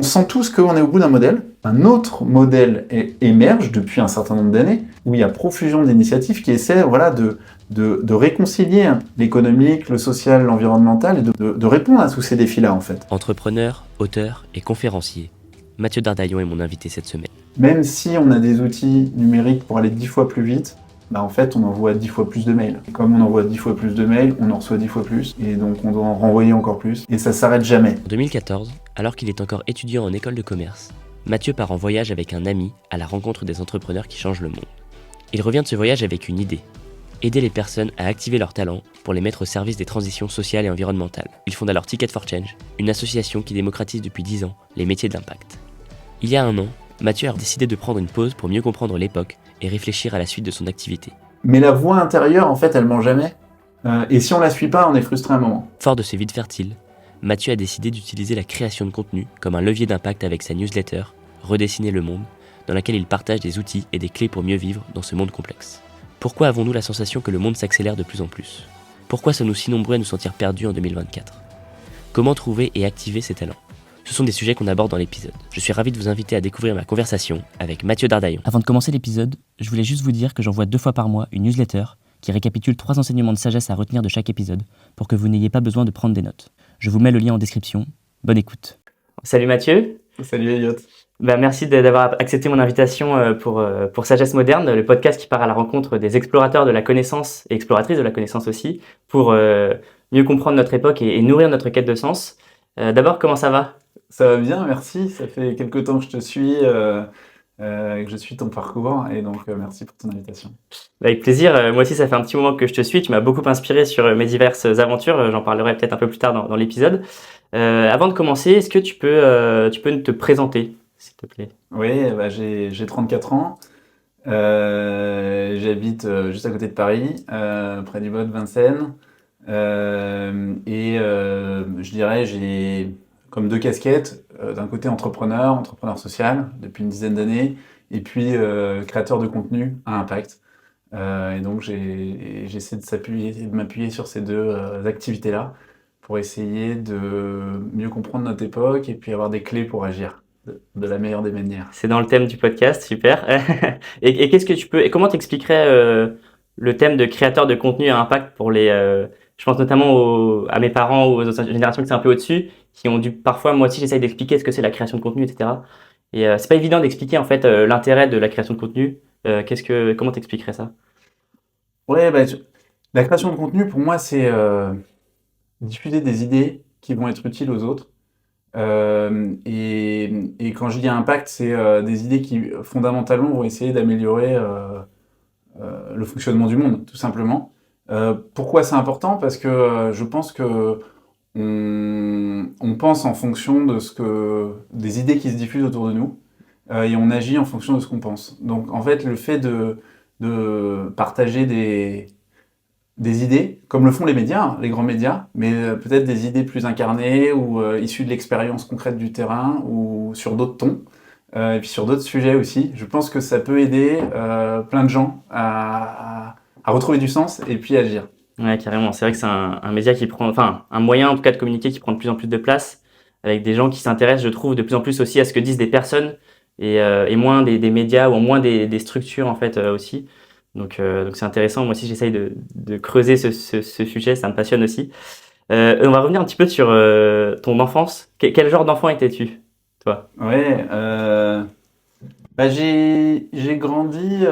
sent tous qu'on est au bout d'un modèle. Un autre modèle émerge depuis un certain nombre d'années, où il y a profusion d'initiatives qui essaient de réconcilier l'économique, le social, l'environnemental, et de répondre à tous ces défis-là, en fait. Entrepreneur, auteur et conférencier, Mathieu Dardaillon est mon invité cette semaine. Même si on a des outils numériques pour aller 10 fois plus vite, en fait, on envoie 10 fois plus de mails. Et comme on envoie 10 fois plus de mails, on en reçoit 10 fois plus. Et donc, on doit en renvoyer encore plus. Et ça s'arrête jamais. En 2014, alors qu'il est encore étudiant en école de commerce, Mathieu part en voyage avec un ami à la rencontre des entrepreneurs qui changent le monde. Il revient de ce voyage avec une idée. Aider les personnes à activer leurs talents pour les mettre au service des transitions sociales et environnementales. Il fonde alors Ticket for Change, une association qui démocratise depuis 10 ans les métiers d'impact. Il y a un an, Mathieu a décidé de prendre une pause pour mieux comprendre l'époque et réfléchir à la suite de son activité. Mais la voix intérieure, en fait, elle ment jamais. Et si on la suit pas, on est frustré un moment. Fort de ce vide fertile, Mathieu a décidé d'utiliser la création de contenu comme un levier d'impact avec sa newsletter « Redessiner le monde », dans laquelle il partage des outils et des clés pour mieux vivre dans ce monde complexe. Pourquoi avons-nous la sensation que le monde s'accélère de plus en plus ? Pourquoi sommes-nous si nombreux à nous sentir perdus en 2024 ? Comment trouver et activer ces talents ? Ce sont des sujets qu'on aborde dans l'épisode. Je suis ravi de vous inviter à découvrir ma conversation avec Mathieu Dardaillon. Avant de commencer l'épisode, je voulais juste vous dire que j'envoie 2 fois par mois une newsletter qui récapitule 3 enseignements de sagesse à retenir de chaque épisode pour que vous n'ayez pas besoin de prendre des notes. Je vous mets le lien en description. Bonne écoute. Salut Mathieu. Salut Elliot. Merci d'avoir accepté mon invitation pour Sagesse Moderne, le podcast qui part à la rencontre des explorateurs de la connaissance et exploratrices de la connaissance aussi, pour mieux comprendre notre époque et nourrir notre quête de sens. D'abord, comment ça va ? Ça va bien, merci. Ça fait quelques temps que je te suis, que je suis ton parcours, et donc merci pour ton invitation. Avec plaisir. Moi aussi, ça fait un petit moment que je te suis. Tu m'as beaucoup inspiré sur mes diverses aventures. J'en parlerai peut-être un peu plus tard dans l'épisode. Avant de commencer, est-ce que tu peux te présenter, s'il te plaît ? Oui, j'ai 34 ans. J'habite juste à côté de Paris, près du bois de Vincennes. Je dirais, j'ai comme 2 casquettes. D'un côté entrepreneur social depuis une dizaine d'années, et puis créateur de contenu à impact. Et donc j'essaie de m'appuyer sur ces 2 activités-là pour essayer de mieux comprendre notre époque et puis avoir des clés pour agir de la meilleure des manières. C'est dans le thème du podcast, super. Et qu'est-ce que et comment t'expliquerais le thème de créateur de contenu à impact pour les... je pense notamment à mes parents ou aux autres générations qui sont un peu au-dessus, qui ont dû parfois, moi aussi j'essaye d'expliquer ce que c'est la création de contenu, etc. Et c'est pas évident d'expliquer en fait l'intérêt de la création de contenu. Comment t'expliquerais ça ? Ouais, la création de contenu, pour moi, c'est diffuser des idées qui vont être utiles aux autres. Et quand je dis impact, c'est des idées qui fondamentalement vont essayer d'améliorer le fonctionnement du monde, tout simplement. Pourquoi c'est important ? Parce que je pense que on pense en fonction des idées qui se diffusent autour de nous, et on agit en fonction de ce qu'on pense. Donc en fait, le fait de partager des idées, comme le font les médias, les grands médias, mais peut-être des idées plus incarnées ou issues de l'expérience concrète du terrain ou sur d'autres tons, et puis sur d'autres sujets aussi. Je pense que ça peut aider plein de gens à retrouver du sens et puis agir. Ouais, carrément. C'est vrai que c'est un média qui prend, enfin, un moyen en tout cas de communiquer qui prend de plus en plus de place, avec des gens qui s'intéressent, je trouve, de plus en plus aussi à ce que disent des personnes et moins des médias ou moins des structures en fait aussi. Donc c'est intéressant. Moi aussi, j'essaye de creuser ce sujet. Ça me passionne aussi. On va revenir un petit peu sur ton enfance. Quel genre d'enfant étais-tu, toi ? Ouais, j'ai grandi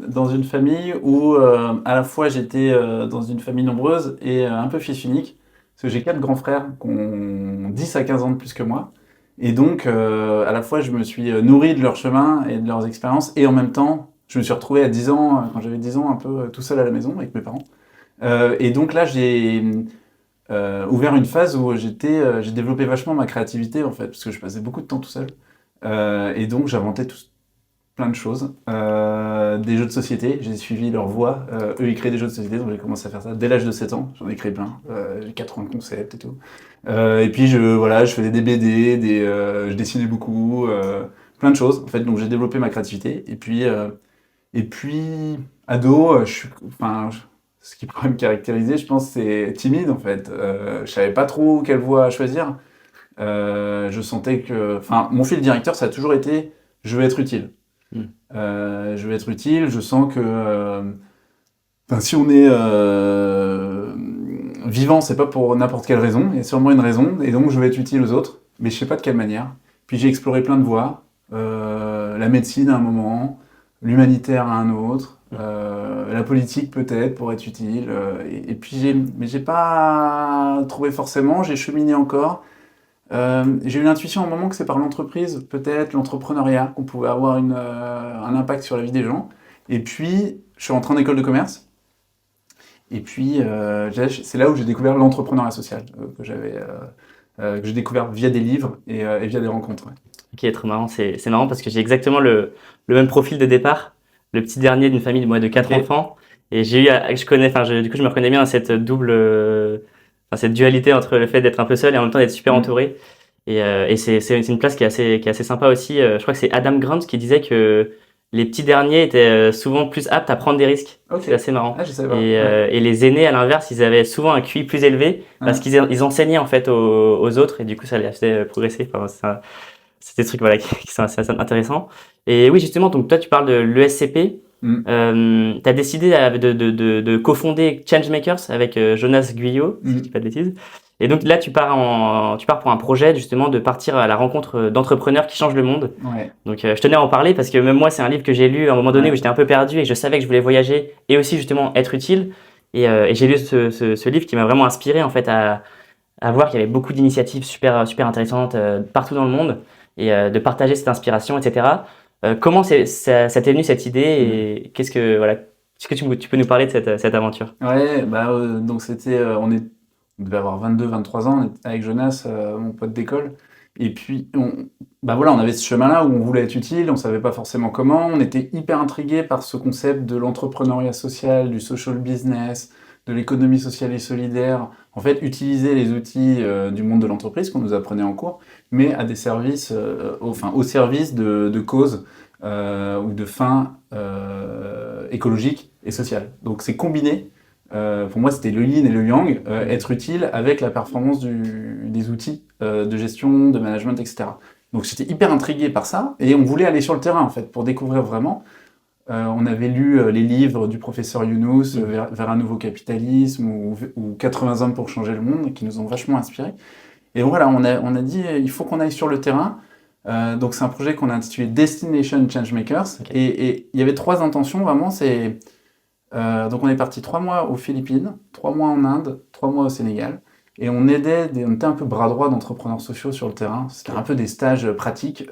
dans une famille où à la fois j'étais dans une famille nombreuse et un peu fils unique, parce que j'ai 4 grands frères qui ont 10 à 15 ans de plus que moi. Et donc, à la fois, je me suis nourri de leur chemin et de leurs expériences, et en même temps, je me suis retrouvé à 10 ans, quand j'avais 10 ans, un peu tout seul à la maison avec mes parents. Et donc là, j'ai ouvert une phase où j'ai développé vachement ma créativité, en fait, parce que je passais beaucoup de temps tout seul. Et donc, j'inventais plein de choses. Des jeux de société, j'ai suivi leur voie. Eux, ils créaient des jeux de société, donc j'ai commencé à faire ça dès l'âge de 7 ans. J'en ai créé plein. J'ai 80 concepts et tout. Et puis, je faisais des BD, je dessinais beaucoup, plein de choses. En fait, donc j'ai développé ma créativité. Et puis ado, ce qui pourrait me caractériser, je pense, c'est timide, en fait. Je savais pas trop quelle voie choisir. Je sentais que, enfin, mon fil directeur, ça a toujours été, je veux être utile. Mm. Je veux être utile. Je sens que, enfin, si on est vivant, c'est pas pour n'importe quelle raison. Il y a sûrement une raison, et donc je veux être utile aux autres, mais je sais pas de quelle manière. Puis j'ai exploré plein de voies, la médecine à un moment, l'humanitaire à un autre, la politique peut-être pour être utile. Et puis mais j'ai pas trouvé forcément. J'ai cheminé encore. J'ai eu l'intuition à un moment que c'est par l'entreprise, peut-être l'entrepreneuriat, qu'on pouvait avoir un impact sur la vie des gens. Et puis, je suis rentré en école de commerce. Et puis, c'est là où j'ai découvert l'entrepreneuriat social, que j'ai découvert via des livres et via des rencontres. Ouais. Ok, trop marrant. C'est marrant parce que j'ai exactement le même profil de départ. Le petit dernier d'une famille de quatre Ok. enfants. Et du coup, je me reconnais bien à cette cette dualité entre le fait d'être un peu seul et en même temps d'être super Mm. entouré. Et c'est une place qui est assez sympa aussi. Je crois que c'est Adam Grant qui disait que les petits derniers étaient souvent plus aptes à prendre des risques. Ok. C'est assez marrant. Ah, je savais pas. Ouais. Et les aînés, à l'inverse, ils avaient souvent un QI plus élevé parce Hein. qu'ils enseignaient en fait aux autres et du coup, ça les faisait progresser. Enfin, c'est des trucs voilà, qui sont assez intéressants. Et oui, justement, donc toi, tu parles de l'ESCP. Mm. Tu as décidé de cofonder Changemakers avec Jonas Guyot, si je dis pas de bêtises. Et donc là, tu pars pour un projet justement de partir à la rencontre d'entrepreneurs qui changent le monde. Ouais. Donc je tenais à en parler parce que même moi, c'est un livre que j'ai lu à un moment donné Ouais. où j'étais un peu perdu et que je savais que je voulais voyager et aussi justement être utile. Et j'ai lu ce livre qui m'a vraiment inspiré en fait à voir qu'il y avait beaucoup d'initiatives super intéressantes partout dans le monde et de partager cette inspiration, etc. Comment ça t'est venu cette idée et est-ce que tu peux nous parler de cette aventure? Ouais, bah, donc on devait avoir 22, 23 ans, on était avec Jonas, mon pote d'école. Et puis, bah voilà, on avait ce chemin-là où on voulait être utile, on savait pas forcément comment. On était hyper intrigués par ce concept de l'entrepreneuriat social, du social business, de l'économie sociale et solidaire. En fait, utiliser les outils du monde de l'entreprise qu'on nous apprenait en cours, mais à des services, au service de causes ou de fins écologiques et sociales. Donc c'est combiné. Pour moi, c'était le yin et le yang, être utile avec la performance des outils de gestion, de management, etc. Donc j'étais hyper intrigué par ça et on voulait aller sur le terrain en fait pour découvrir vraiment. On avait lu les livres du professeur Younous, vers un nouveau capitalisme ou 80 hommes pour changer le monde, qui nous ont vachement inspirés. Et voilà, on a dit il faut qu'on aille sur le terrain. Donc c'est un projet qu'on a intitulé Destination Changemakers. Ok. Et il y avait 3 intentions vraiment. Donc on est parti 3 mois aux Philippines, 3 mois en Inde, 3 mois au Sénégal. Et on était un peu bras droit d'entrepreneurs sociaux sur le terrain. C'était un peu des stages pratiques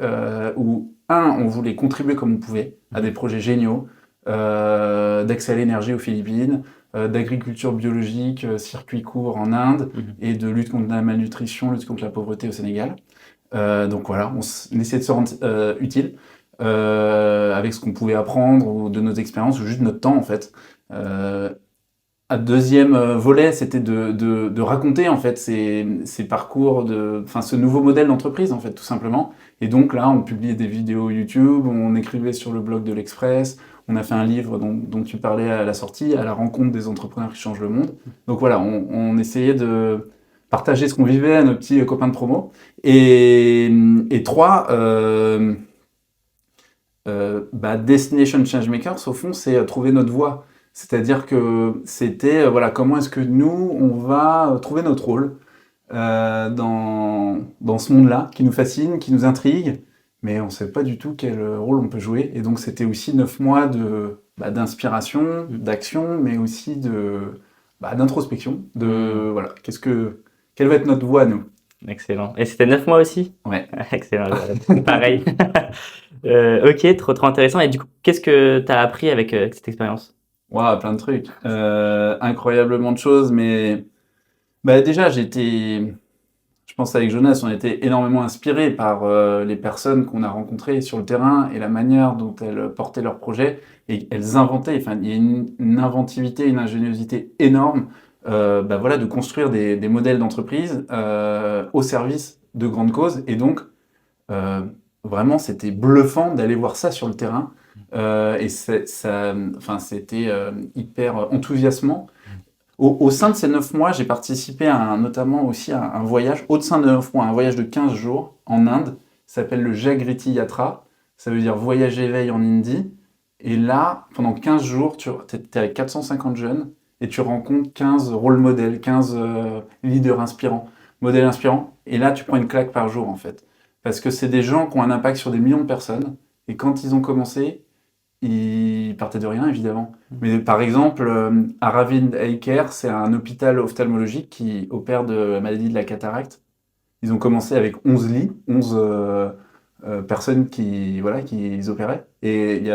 où, on voulait contribuer comme on pouvait à des projets géniaux d'accès à l'énergie aux Philippines, d'agriculture biologique, circuit court en Inde et de lutte contre la malnutrition, lutte contre la pauvreté au Sénégal. Donc voilà, on essayait de se rendre utile avec ce qu'on pouvait apprendre ou de nos expériences ou juste notre temps en fait. Un deuxième volet, c'était de raconter en fait ces parcours, enfin ce nouveau modèle d'entreprise en fait tout simplement. Et donc là, on publiait des vidéos YouTube, on écrivait sur le blog de l'Express, on a fait un livre dont tu parlais à la sortie, à la rencontre des entrepreneurs qui changent le monde. Donc voilà, on essayait de partager ce qu'on vivait à nos petits copains de promo. Et 3, Destination Changemakers, au fond, c'est trouver notre voie. C'est-à-dire que c'était, voilà, comment est-ce que nous, on va trouver notre rôle dans ce monde-là, qui nous fascine, qui nous intrigue, mais on ne sait pas du tout quel rôle on peut jouer. Et donc, c'était aussi 9 mois d'inspiration, d'action, mais aussi d'introspection, voilà, quelle va être notre voie, nous? Excellent. Et c'était 9 mois aussi? Ouais. Excellent. Pareil. Ok, trop intéressant. Et du coup, qu'est-ce que tu as appris avec cette expérience? Waouh, plein de trucs. Incroyablement de choses, mais déjà, je pense avec Jonas, on était énormément inspirés par les personnes qu'on a rencontrées sur le terrain et la manière dont elles portaient leurs projets et elles inventaient. Enfin, il y a une inventivité, une ingéniosité énorme, voilà, de construire des modèles d'entreprise au service de grandes causes. Et donc, vraiment, c'était bluffant d'aller voir ça sur le terrain. Et c'était hyper enthousiasmant. Au sein de ces 9 mois, j'ai participé notamment aussi à un voyage, au sein de 9 mois, un voyage de 15 jours en Inde. Ça s'appelle le Jagriti Yatra. Ça veut dire voyage éveil en hindi. Et là, pendant 15 jours, tu es avec 450 jeunes et tu rencontres 15 rôles modèles, 15 leaders inspirants, modèles inspirants. Et là, tu prends une claque par jour, en fait. Parce que c'est des gens qui ont un impact sur des millions de personnes. Et quand ils ont commencé, ils partaient de rien, évidemment. Mais par exemple, Aravind Eye Care, c'est un hôpital ophtalmologique qui opère de la maladie de la cataracte. Ils ont commencé avec 11 lits, 11 personnes qui ils opéraient. Et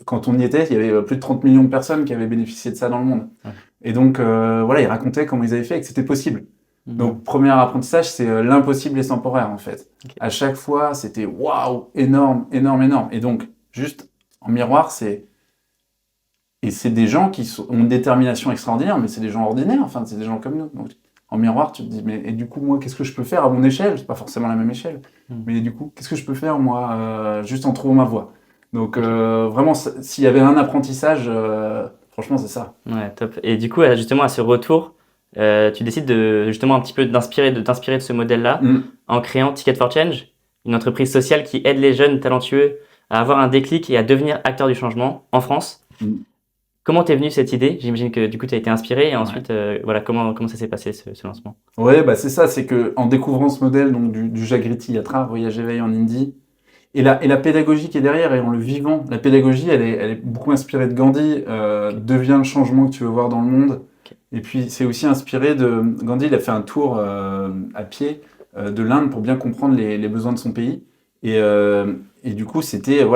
quand on y était, il y avait plus de 30 millions de personnes qui avaient bénéficié de ça dans le monde. Ouais. Et donc, ils racontaient comment ils avaient fait et que c'était possible. Donc, premier apprentissage, c'est l'impossible est temporaire, en fait. Ok. À chaque fois, c'était waouh, énorme, énorme, énorme. Et donc, juste en miroir, c'est des gens qui ont une détermination extraordinaire, mais c'est des gens ordinaires, enfin, c'est des gens comme nous. Donc, en miroir, tu te dis, mais et du coup, moi, qu'est-ce que je peux faire à mon échelle? C'est pas forcément la même échelle. Mais du coup, qu'est-ce que je peux faire, moi, juste en trouvant ma voie? Donc, vraiment, s'il y avait un apprentissage, franchement, c'est ça. Ouais, top. Et du coup, justement, à ce retour, tu décides justement un petit peu de t'inspirer de ce modèle-là en créant Ticket for Change, une entreprise sociale qui aide les jeunes talentueux à avoir un déclic et à devenir acteurs du changement en France. Comment t'es venue cette idée? J'imagine que du coup, tu as été inspiré et ensuite, comment ça s'est passé ce lancement? Ouais, bah c'est ça, c'est que en découvrant ce modèle donc du Jagriti Yatra, voyage éveil en Indie, et la pédagogie qui est derrière et en le vivant, la pédagogie, elle est beaucoup inspirée de Gandhi, deviens le changement que tu veux voir dans le monde. Ok. Et puis c'est aussi inspiré de Gandhi, il a fait un tour à pied de l'Inde pour bien comprendre les besoins de son pays. Et du coup, c'était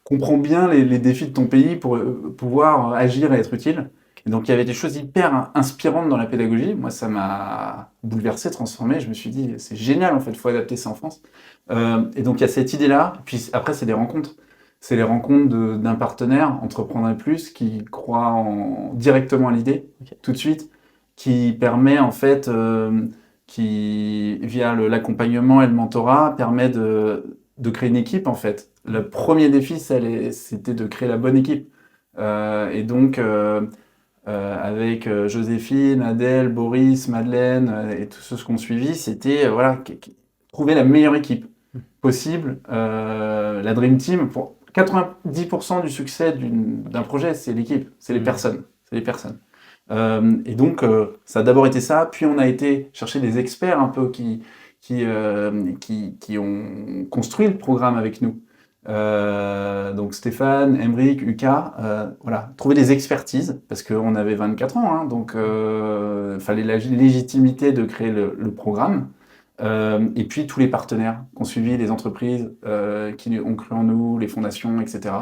comprends bien les défis de ton pays pour pouvoir agir et être utile. Et donc il y avait des choses hyper inspirantes dans la pédagogie. Moi, ça m'a bouleversé, transformé. Je me suis dit, c'est génial en fait, il faut adapter ça en France. Et donc il y a cette idée-là. Puis après, c'est des rencontres. C'est les rencontres d'un partenaire, Entreprendre et Plus, qui croit directement à l'idée, tout de suite, qui permet en fait, qui via l'accompagnement et le mentorat, permet de créer une équipe en fait. Le premier défi, c'était de créer la bonne équipe. Et donc, avec Joséphine, Adèle, Boris, Madeleine et tous ceux qui ont suivi, c'était trouver la meilleure équipe possible. La Dream Team, pour 90% du succès d'un projet, c'est l'équipe, c'est les personnes. C'est les personnes. Et donc, ça a d'abord été ça, puis on a été chercher des experts un peu qui ont construit le programme avec nous. Donc Stéphane, Emric, Uka, trouver des expertises, parce qu'on avait 24 ans, hein, donc fallait la légitimité de créer le programme. Et puis tous les partenaires qui ont suivi, les entreprises qui ont cru en nous, les fondations, etc.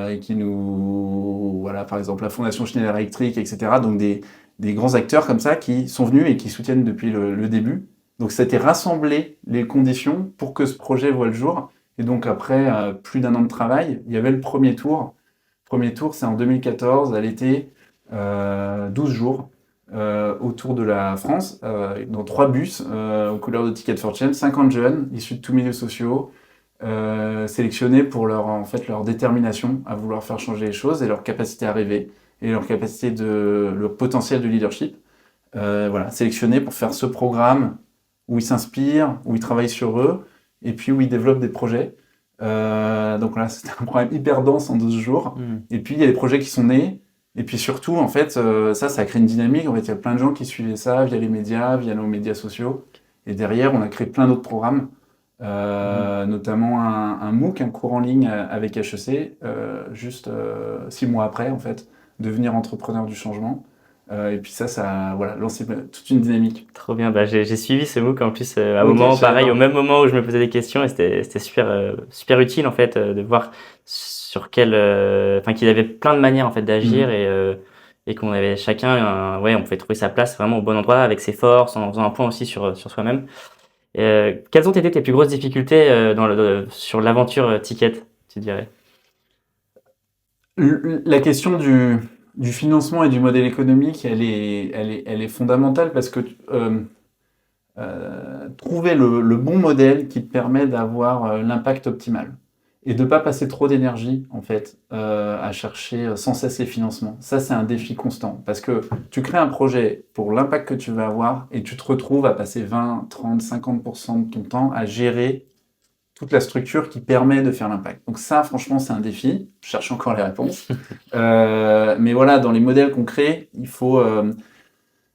Et qui nous, par exemple la Fondation Schneider Electric, etc. Donc des grands acteurs comme ça qui sont venus et qui soutiennent depuis le début. Donc ça a été rassembler les conditions pour que ce projet voie le jour. Et donc après plus d'un an de travail, il y avait le premier tour. Le premier tour, c'est en 2014, à l'été, 12 jours. Autour de la France, dans 3 bus aux couleurs de Ticket for Change, 50 jeunes issus de tous milieux sociaux, sélectionnés pour leur détermination à vouloir faire changer les choses et leur capacité à rêver et leur potentiel de leadership. Sélectionnés pour faire ce programme où ils s'inspirent, où ils travaillent sur eux et puis où ils développent des projets. Donc là, c'était un programme hyper dense en 12 jours. Et puis il y a des projets qui sont nés. Et puis surtout, en fait, ça a créé une dynamique. En fait, il y a plein de gens qui suivaient ça via les médias, via nos médias sociaux. Et derrière, on a créé plein d'autres programmes, notamment un MOOC, un cours en ligne avec HEC, juste 6 mois après, en fait, devenir entrepreneur du changement. Et puis ça a lancé toute une dynamique. Trop bien, j'ai suivi ce MOOC en plus à un moment pareil, au même moment où je me posais des questions et c'était super utile en fait de voir sur qu'il y avait plein de manières en fait d'agir et qu'on avait chacun, on pouvait trouver sa place vraiment au bon endroit avec ses forces, en faisant un point aussi sur soi-même. Quelles ont été tes plus grosses difficultés sur l'aventure Ticket, tu dirais? La question du financement et du modèle économique, elle est fondamentale parce que trouver le bon modèle qui te permet d'avoir l'impact optimal. et de ne pas passer trop d'énergie, en fait, à chercher sans cesse les financements. Ça, c'est un défi constant. Parce que tu crées un projet pour l'impact que tu vas avoir et tu te retrouves à passer 20, 30, 50% de ton temps à gérer toute la structure qui permet de faire l'impact. Donc ça, franchement, c'est un défi. Je cherche encore les réponses. Mais voilà, dans les modèles qu'on crée, il faut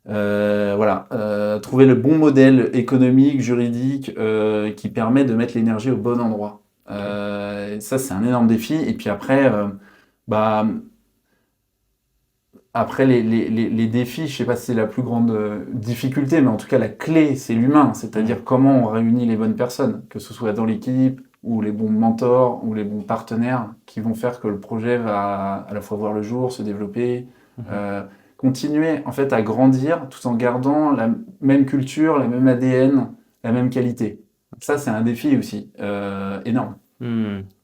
trouver le bon modèle économique, juridique, qui permet de mettre l'énergie au bon endroit. Ça, c'est un énorme défi. Et puis bah, après les défis, je sais pas si c'est la plus grande difficulté, mais en tout cas, la clé, c'est l'humain. C'est-à-dire comment on réunit les bonnes personnes, que ce soit dans l'équipe, ou les bons mentors, ou les bons partenaires, qui vont faire que le projet va à la fois voir le jour, se développer, continuer en fait à grandir tout en gardant la même culture, la même ADN, la même qualité. Ça, c'est un défi aussi énorme.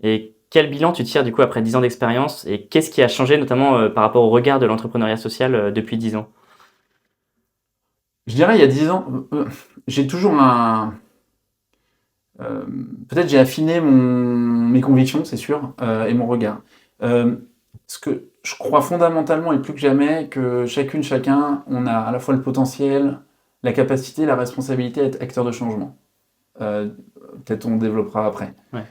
Et quel bilan tu tires du coup après 10 ans d'expérience et qu'est-ce qui a changé notamment par rapport au regard de l'entrepreneuriat social depuis 10 ans? Je dirais il y a 10 ans, j'ai toujours peut-être j'ai affiné mes convictions, c'est sûr, et mon regard. Ce que je crois fondamentalement et plus que jamais que chacun, on a à la fois le potentiel, la capacité, la responsabilité à être acteur de changement. Peut-être on développera après. Ouais.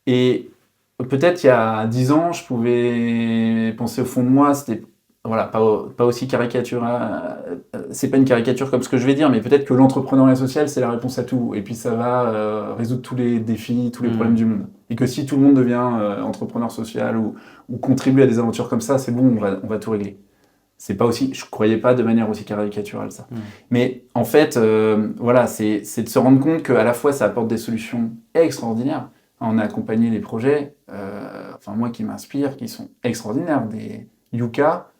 Et peut-être il y a 10 ans, je pouvais penser au fond de moi, c'était voilà, pas aussi caricatural. C'est pas une caricature comme ce que je vais dire, mais peut-être que l'entrepreneuriat social, c'est la réponse à tout. Et puis ça va résoudre tous les défis, tous les problèmes du monde. Et que si tout le monde devient entrepreneur social ou contribue à des aventures comme ça, c'est bon, on va tout régler. C'est pas aussi, je croyais pas de manière aussi caricaturale ça. Mais en fait, voilà, c'est de se rendre compte qu'à la fois ça apporte des solutions extraordinaires. On a accompagné les projets, enfin moi qui m'inspirent, qui sont extraordinaires, des Yuka,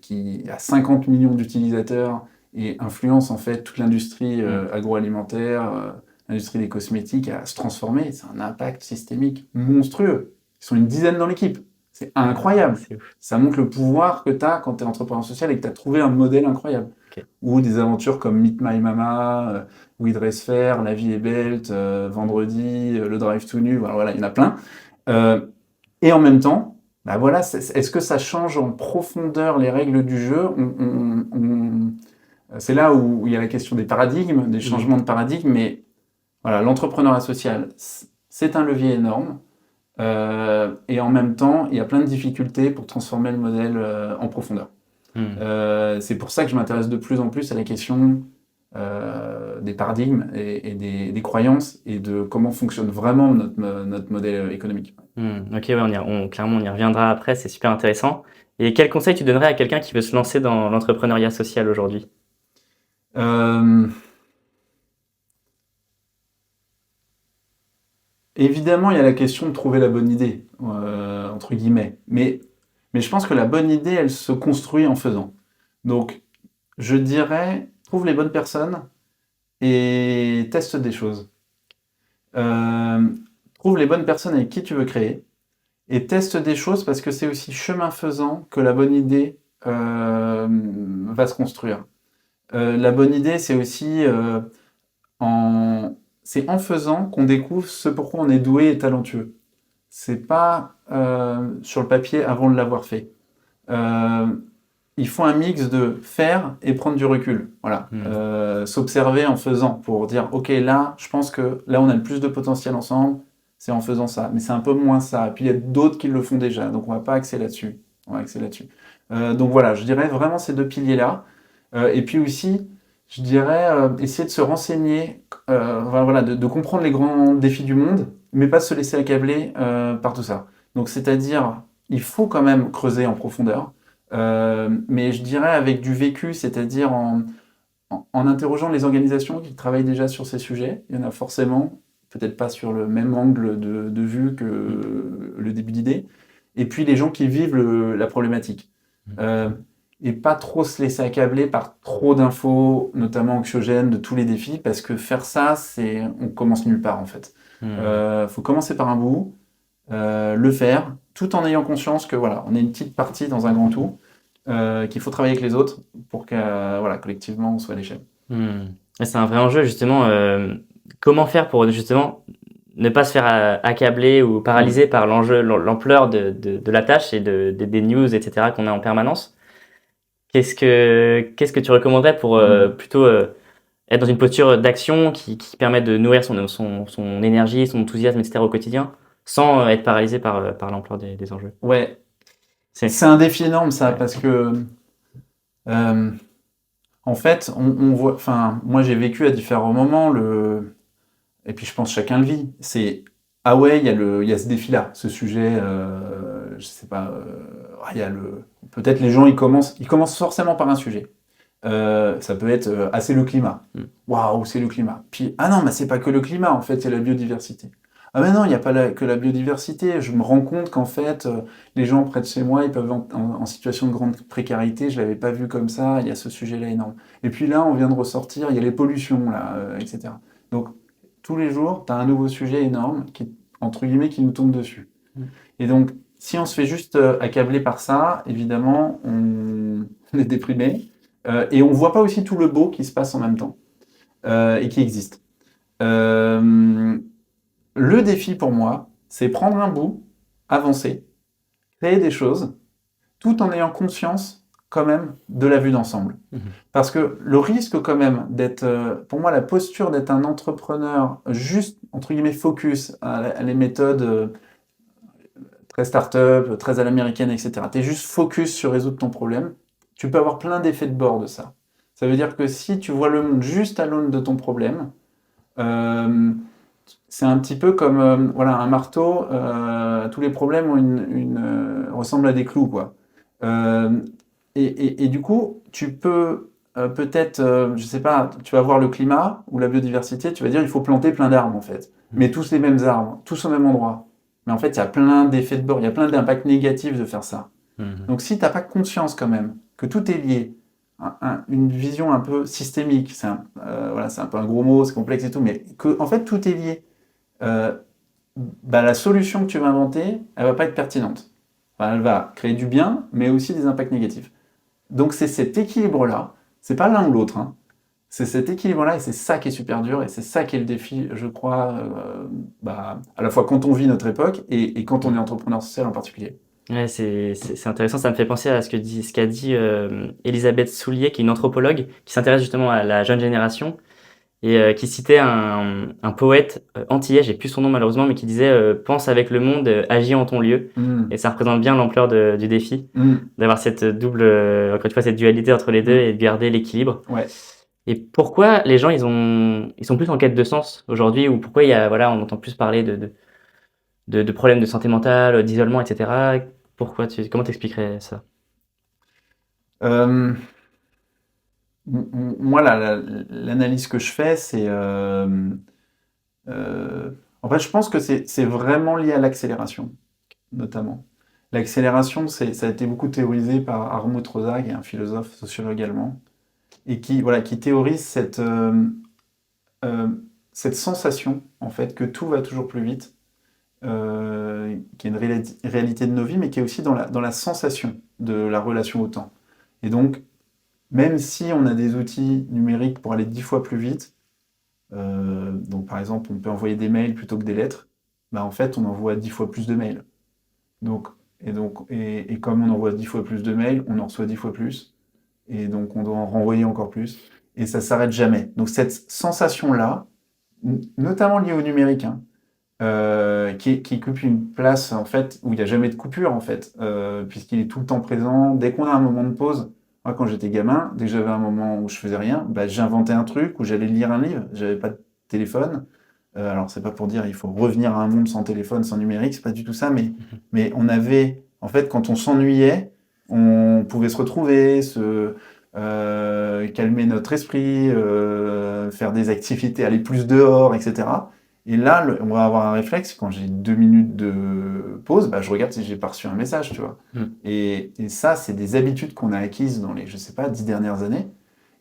qui a 50 millions d'utilisateurs et influence en fait toute l'industrie agroalimentaire, l'industrie des cosmétiques à se transformer. C'est un impact systémique monstrueux. Ils sont une dizaine dans l'équipe. C'est incroyable. C'est ouf. Ça montre le pouvoir que tu as quand tu es entrepreneur social et que tu as trouvé un modèle incroyable. Okay. Ou des aventures comme Meet My Mama, We Dress Fair, La Vie est Belle, Vendredi, le Drive to Nu, voilà, il y en a plein. Et en même temps, bah voilà, est-ce que ça change en profondeur les règles du jeu? C'est là où il y a la question des paradigmes, des changements de paradigme, mais voilà, l'entrepreneuriat social, c'est un levier énorme. Et en même temps, il y a plein de difficultés pour transformer le modèle en profondeur. C'est pour ça que je m'intéresse de plus en plus à la question des paradigmes et des croyances et de comment fonctionne vraiment notre modèle économique. Ok, ouais, clairement on y reviendra après, c'est super intéressant. Et quel conseil tu donnerais à quelqu'un qui veut se lancer dans l'entrepreneuriat social aujourd'hui? Évidemment, il y a la question de trouver la bonne idée, entre guillemets. Mais je pense que la bonne idée, elle se construit en faisant. Donc, je dirais, trouve les bonnes personnes et teste des choses. Trouve les bonnes personnes avec qui tu veux créer et teste des choses parce que c'est aussi chemin faisant que la bonne idée va se construire. La bonne idée, c'est aussi c'est en faisant qu'on découvre ce pourquoi on est doué et talentueux. C'est pas sur le papier avant de l'avoir fait. Il faut un mix de faire et prendre du recul. Voilà. S'observer en faisant pour dire ok, là, je pense que là, on a le plus de potentiel ensemble, c'est en faisant ça. Mais c'est un peu moins ça. Et puis il y a d'autres qui le font déjà, donc on va pas axer là-dessus. Donc voilà, je dirais vraiment ces deux piliers-là. Et puis aussi, je dirais essayer de se renseigner, voilà, de comprendre les grands défis du monde, mais pas se laisser accabler par tout ça. Donc c'est-à-dire, il faut quand même creuser en profondeur, mais je dirais avec du vécu, c'est-à-dire en interrogeant les organisations qui travaillent déjà sur ces sujets. Il y en a forcément, peut-être pas sur le même angle de vue que le début d'idée, et puis les gens qui vivent la problématique. Et pas trop se laisser accabler par trop d'infos, notamment anxiogènes, de tous les défis, parce que faire ça, on commence nulle part en fait. Faut commencer par un bout, le faire, tout en ayant conscience que voilà, on est une petite partie dans un grand tout, qu'il faut travailler avec les autres pour que voilà, collectivement on soit à l'échelle. C'est un vrai enjeu justement. comment faire pour justement ne pas se faire accabler ou paralyser par l'ampleur de la tâche et des news, etc. qu'on a en permanence. Qu'est-ce que tu recommanderais pour plutôt être dans une posture d'action qui permet de nourrir son énergie, son enthousiasme, etc. au quotidien, sans être paralysé par l'ampleur des enjeux? Ouais, c'est un défi énorme ça, Ouais. parce que en fait, on voit, enfin, moi j'ai vécu à différents moments et puis je pense que chacun le vit. C'est ah ouais, il y a ce défi-là, ce sujet, je sais pas, il y a peut-être les gens ils commencent forcément par un sujet. Ça peut être c'est le climat. Waouh, c'est le climat. Puis ah non, mais c'est pas que le climat, en fait, c'est la biodiversité. Ah mais non, il n'y a pas que la biodiversité. Je me rends compte qu'en fait, les gens près de chez moi, ils peuvent en situation de grande précarité. Je l'avais pas vu comme ça. Il y a ce sujet-là énorme. Et puis là, on vient de ressortir. Il y a les pollutions là, etc. Donc tous les jours, tu as un nouveau sujet énorme qui, entre guillemets, qui nous tombe dessus. Et donc, si on se fait juste accabler par ça, évidemment, on est déprimé. Et on voit pas aussi tout le beau qui se passe en même temps et qui existe. Le défi pour moi, c'est prendre un bout, avancer, créer des choses, tout en ayant conscience quand même de la vue d'ensemble. Parce que le risque quand même d'être, pour moi, la posture d'être un entrepreneur juste, entre guillemets, focus à les méthodes très start-up, très à l'américaine, etc. Tu es juste focus sur résoudre ton problème, tu peux avoir plein d'effets de bord de ça. Ça veut dire que si tu vois le monde juste à l'aune de ton problème, c'est un petit peu comme voilà, un marteau, tous les problèmes ont ressemblent à des clous, quoi. Et du coup, tu peux peut-être, je sais pas, tu vas voir le climat ou la biodiversité, tu vas dire il faut planter plein d'arbres en fait, mais tous les mêmes arbres, tous au même endroit. Mais en fait, il y a plein d'effets de bord, il y a plein d'impacts négatifs de faire ça. Donc si tu n'as pas conscience quand même que tout est lié, une vision un peu systémique, voilà, c'est un peu un gros mot, c'est complexe et tout, mais que en fait tout est lié, la solution que tu vas inventer, elle va pas être pertinente. Enfin, elle va créer du bien, mais aussi des impacts négatifs. Donc c'est cet équilibre-là, c'est pas l'un ou l'autre, hein. C'est cet équilibre-là et c'est ça qui est super dur et c'est ça qui est le défi, je crois, à la fois quand on vit notre époque et quand on est entrepreneur social en particulier. Ouais, c'est intéressant. Ça me fait penser à ce qu'a dit Elisabeth Soulier, qui est une anthropologue, qui s'intéresse justement à la jeune génération et qui citait un poète antillais, j'ai plus son nom malheureusement, mais qui disait pense avec le monde, agis en ton lieu. Et ça représente bien l'ampleur du défi, d'avoir cette double, encore une fois, cette dualité entre les deux et de garder l'équilibre. Ouais. Et pourquoi les gens ils sont plus en quête de sens aujourd'hui, ou pourquoi voilà, on entend plus parler de problèmes de santé mentale, d'isolement, etc. Comment t'expliquerais ça? Euh, Moi, l'analyse que je fais, c'est... en fait, je pense que c'est vraiment lié à l'accélération, notamment. L'accélération, ça a été beaucoup théorisé par Hartmut Rosa, qui est un philosophe sociologue allemand, et qui théorise cette sensation, en fait, que tout va toujours plus vite, qui est une réalité de nos vies, mais qui est aussi dans la sensation de la relation au temps. Et donc, même si on a des outils numériques pour aller 10 fois plus vite, donc par exemple, on peut envoyer des mails plutôt que des lettres, en fait, on envoie 10 fois plus de mails. Et comme on envoie 10 fois plus de mails, on en reçoit 10 fois plus. Et donc, on doit en renvoyer encore plus. Et ça s'arrête jamais. Donc, cette sensation-là, notamment liée au numérique, hein, qui occupe une place, en fait, où il n'y a jamais de coupure, en fait, puisqu'il est tout le temps présent. Dès qu'on a un moment de pause, moi, quand j'étais gamin, dès que j'avais un moment où je faisais rien, j'inventais un truc, où j'allais lire un livre. J'avais pas de téléphone. Alors, c'est pas pour dire il faut revenir à un monde sans téléphone, sans numérique, c'est pas du tout ça, mais on avait, en fait, quand on s'ennuyait, on pouvait se retrouver, calmer notre esprit, faire des activités, aller plus dehors, etc. Et là, on va avoir un réflexe, quand j'ai 2 minutes de pause, je regarde si j'ai pas reçu un message, tu vois. Et ça, c'est des habitudes qu'on a acquises dans les, je sais pas, 10 dernières années,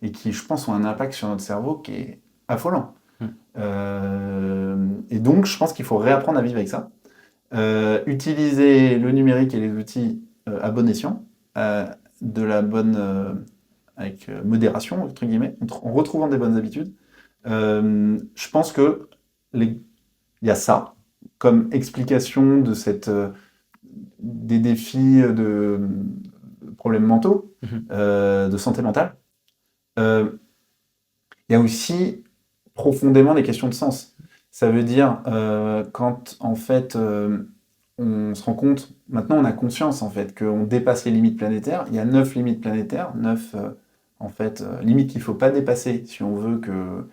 et qui, je pense, ont un impact sur notre cerveau qui est affolant. Et donc, je pense qu'il faut réapprendre à vivre avec ça. Utiliser le numérique et les outils à bon escient, avec modération, entre guillemets, en retrouvant des bonnes habitudes. Je pense que il y a ça comme explication de des défis de problèmes mentaux, Mhm. de santé mentale. Euh, il y a aussi profondément des questions de sens. Ça veut dire quand en fait on se rend compte, maintenant on a conscience en fait qu'on dépasse les limites planétaires. Il y a 9 limites planétaires, 9 en fait limites qu'il ne faut pas dépasser si on veut que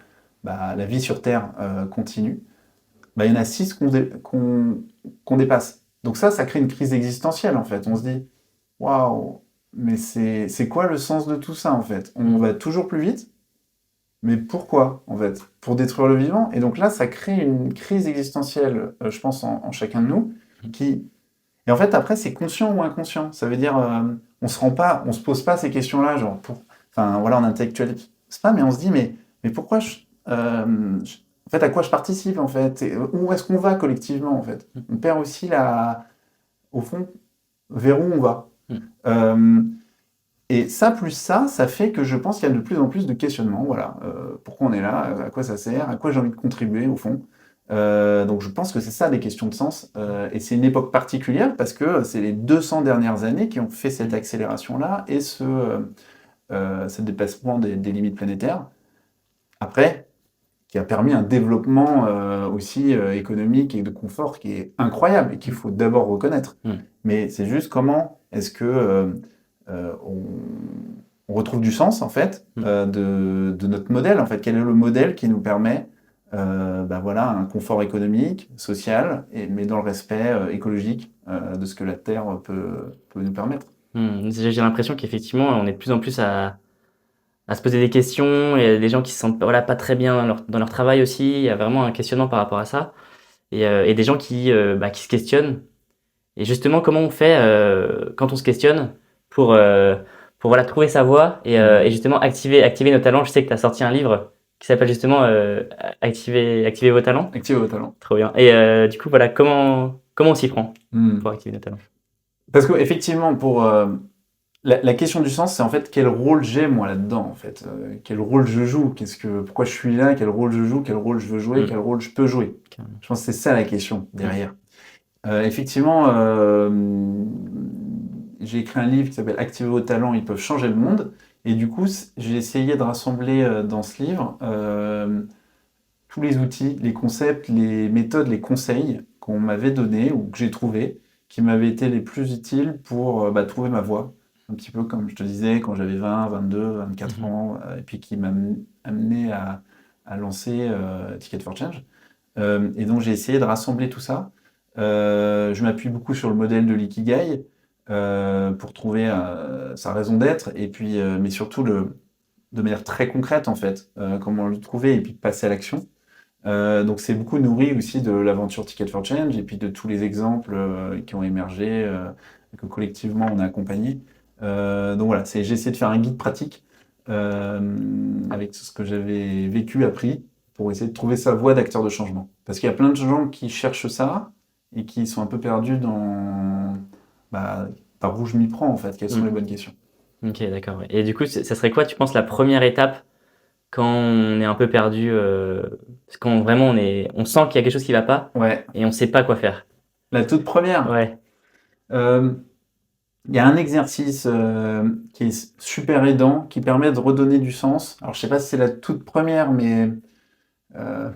la vie sur Terre continue. Il y en a 6 qu'on dépasse. Donc ça crée une crise existentielle en fait. On se dit, waouh, mais c'est quoi le sens de tout ça en fait? On va toujours plus vite, mais pourquoi en fait? Pour détruire le vivant? Et donc là, ça crée une crise existentielle, je pense, en chacun de nous, qui... Et en fait, après, c'est conscient ou inconscient. Ça veut dire, on se pose pas ces questions-là, genre, enfin, voilà, on intellectualise pas, mais on se dit, mais pourquoi en fait, à quoi je participe, en fait? Et où est-ce qu'on va collectivement, en fait? On perd aussi au fond, vers où on va. Mhm. Euh, et ça, plus ça fait que je pense qu'il y a de plus en plus de questionnements. Voilà, pourquoi on est là, à quoi ça sert, à quoi j'ai envie de contribuer au fond. Donc je pense que c'est ça les questions de sens. Et c'est une époque particulière parce que c'est les 200 dernières années qui ont fait cette accélération-là et ce dépassement des limites planétaires. Après, qui a permis un développement aussi économique et de confort qui est incroyable et qu'il faut d'abord reconnaître. Mhm. Mais c'est juste comment est-ce que on retrouve du sens en fait de notre modèle en fait. Quel est le modèle qui nous permet voilà, un confort économique, social, mais dans le respect écologique de ce que la Terre peut nous permettre. J'ai l'impression qu'effectivement, on est de plus en plus à se poser des questions. Il y a des gens qui se sentent voilà, pas très bien dans leur travail aussi. Il y a vraiment un questionnement par rapport à ça. Et des gens qui se questionnent. Et justement, comment on fait quand on se questionne pour, euh, pour voilà, trouver sa voie et justement activer nos talents. Je sais que tu as sorti un livre qui s'appelle justement activer vos talents. Activez vos talents. Trop bien. Et du coup, voilà, comment on s'y prend pour activer nos talents? Parce qu'effectivement, pour la question du sens, c'est en fait quel rôle j'ai moi là-dedans, en fait. Quel rôle je joue, pourquoi je suis là, quel rôle je joue, quel rôle je veux jouer, quel rôle je peux jouer. Carrément. Je pense que c'est ça la question derrière. Effectivement, j'ai écrit un livre qui s'appelle Activez vos talents, ils peuvent changer le monde. Et du coup, j'ai essayé de rassembler dans ce livre tous les outils, les concepts, les méthodes, les conseils qu'on m'avait donnés ou que j'ai trouvés, qui m'avaient été les plus utiles pour trouver ma voie. Un petit peu comme je te disais, quand j'avais 20, 22, 24 ans, et puis qui m'a amené à lancer Ticket for Change. Et donc j'ai essayé de rassembler tout ça. Je m'appuie beaucoup sur le modèle de l'ikigai pour trouver sa raison d'être, et puis, mais surtout de manière très concrète en fait, comment le trouver et puis passer à l'action. Donc c'est beaucoup nourri aussi de l'aventure Ticket for Change et puis de tous les exemples qui ont émergé, que collectivement on a accompagnés. Donc voilà, j'ai essayé de faire un guide pratique avec ce que j'avais vécu, appris, pour essayer de trouver sa voie d'acteur de changement. Parce qu'il y a plein de gens qui cherchent ça et qui sont un peu perdus dans par où je m'y prends en fait, quelles sont les bonnes questions. Ok, d'accord. Ouais. Et du coup, ça serait quoi, tu penses, la première étape quand on est un peu perdu, quand vraiment on sent qu'il y a quelque chose qui va pas Ouais, et on sait pas quoi faire? la toute première. Ouais. Euh, Il y a un exercice qui est super aidant, qui permet de redonner du sens. Alors, je sais pas si c'est la toute première, mais euh,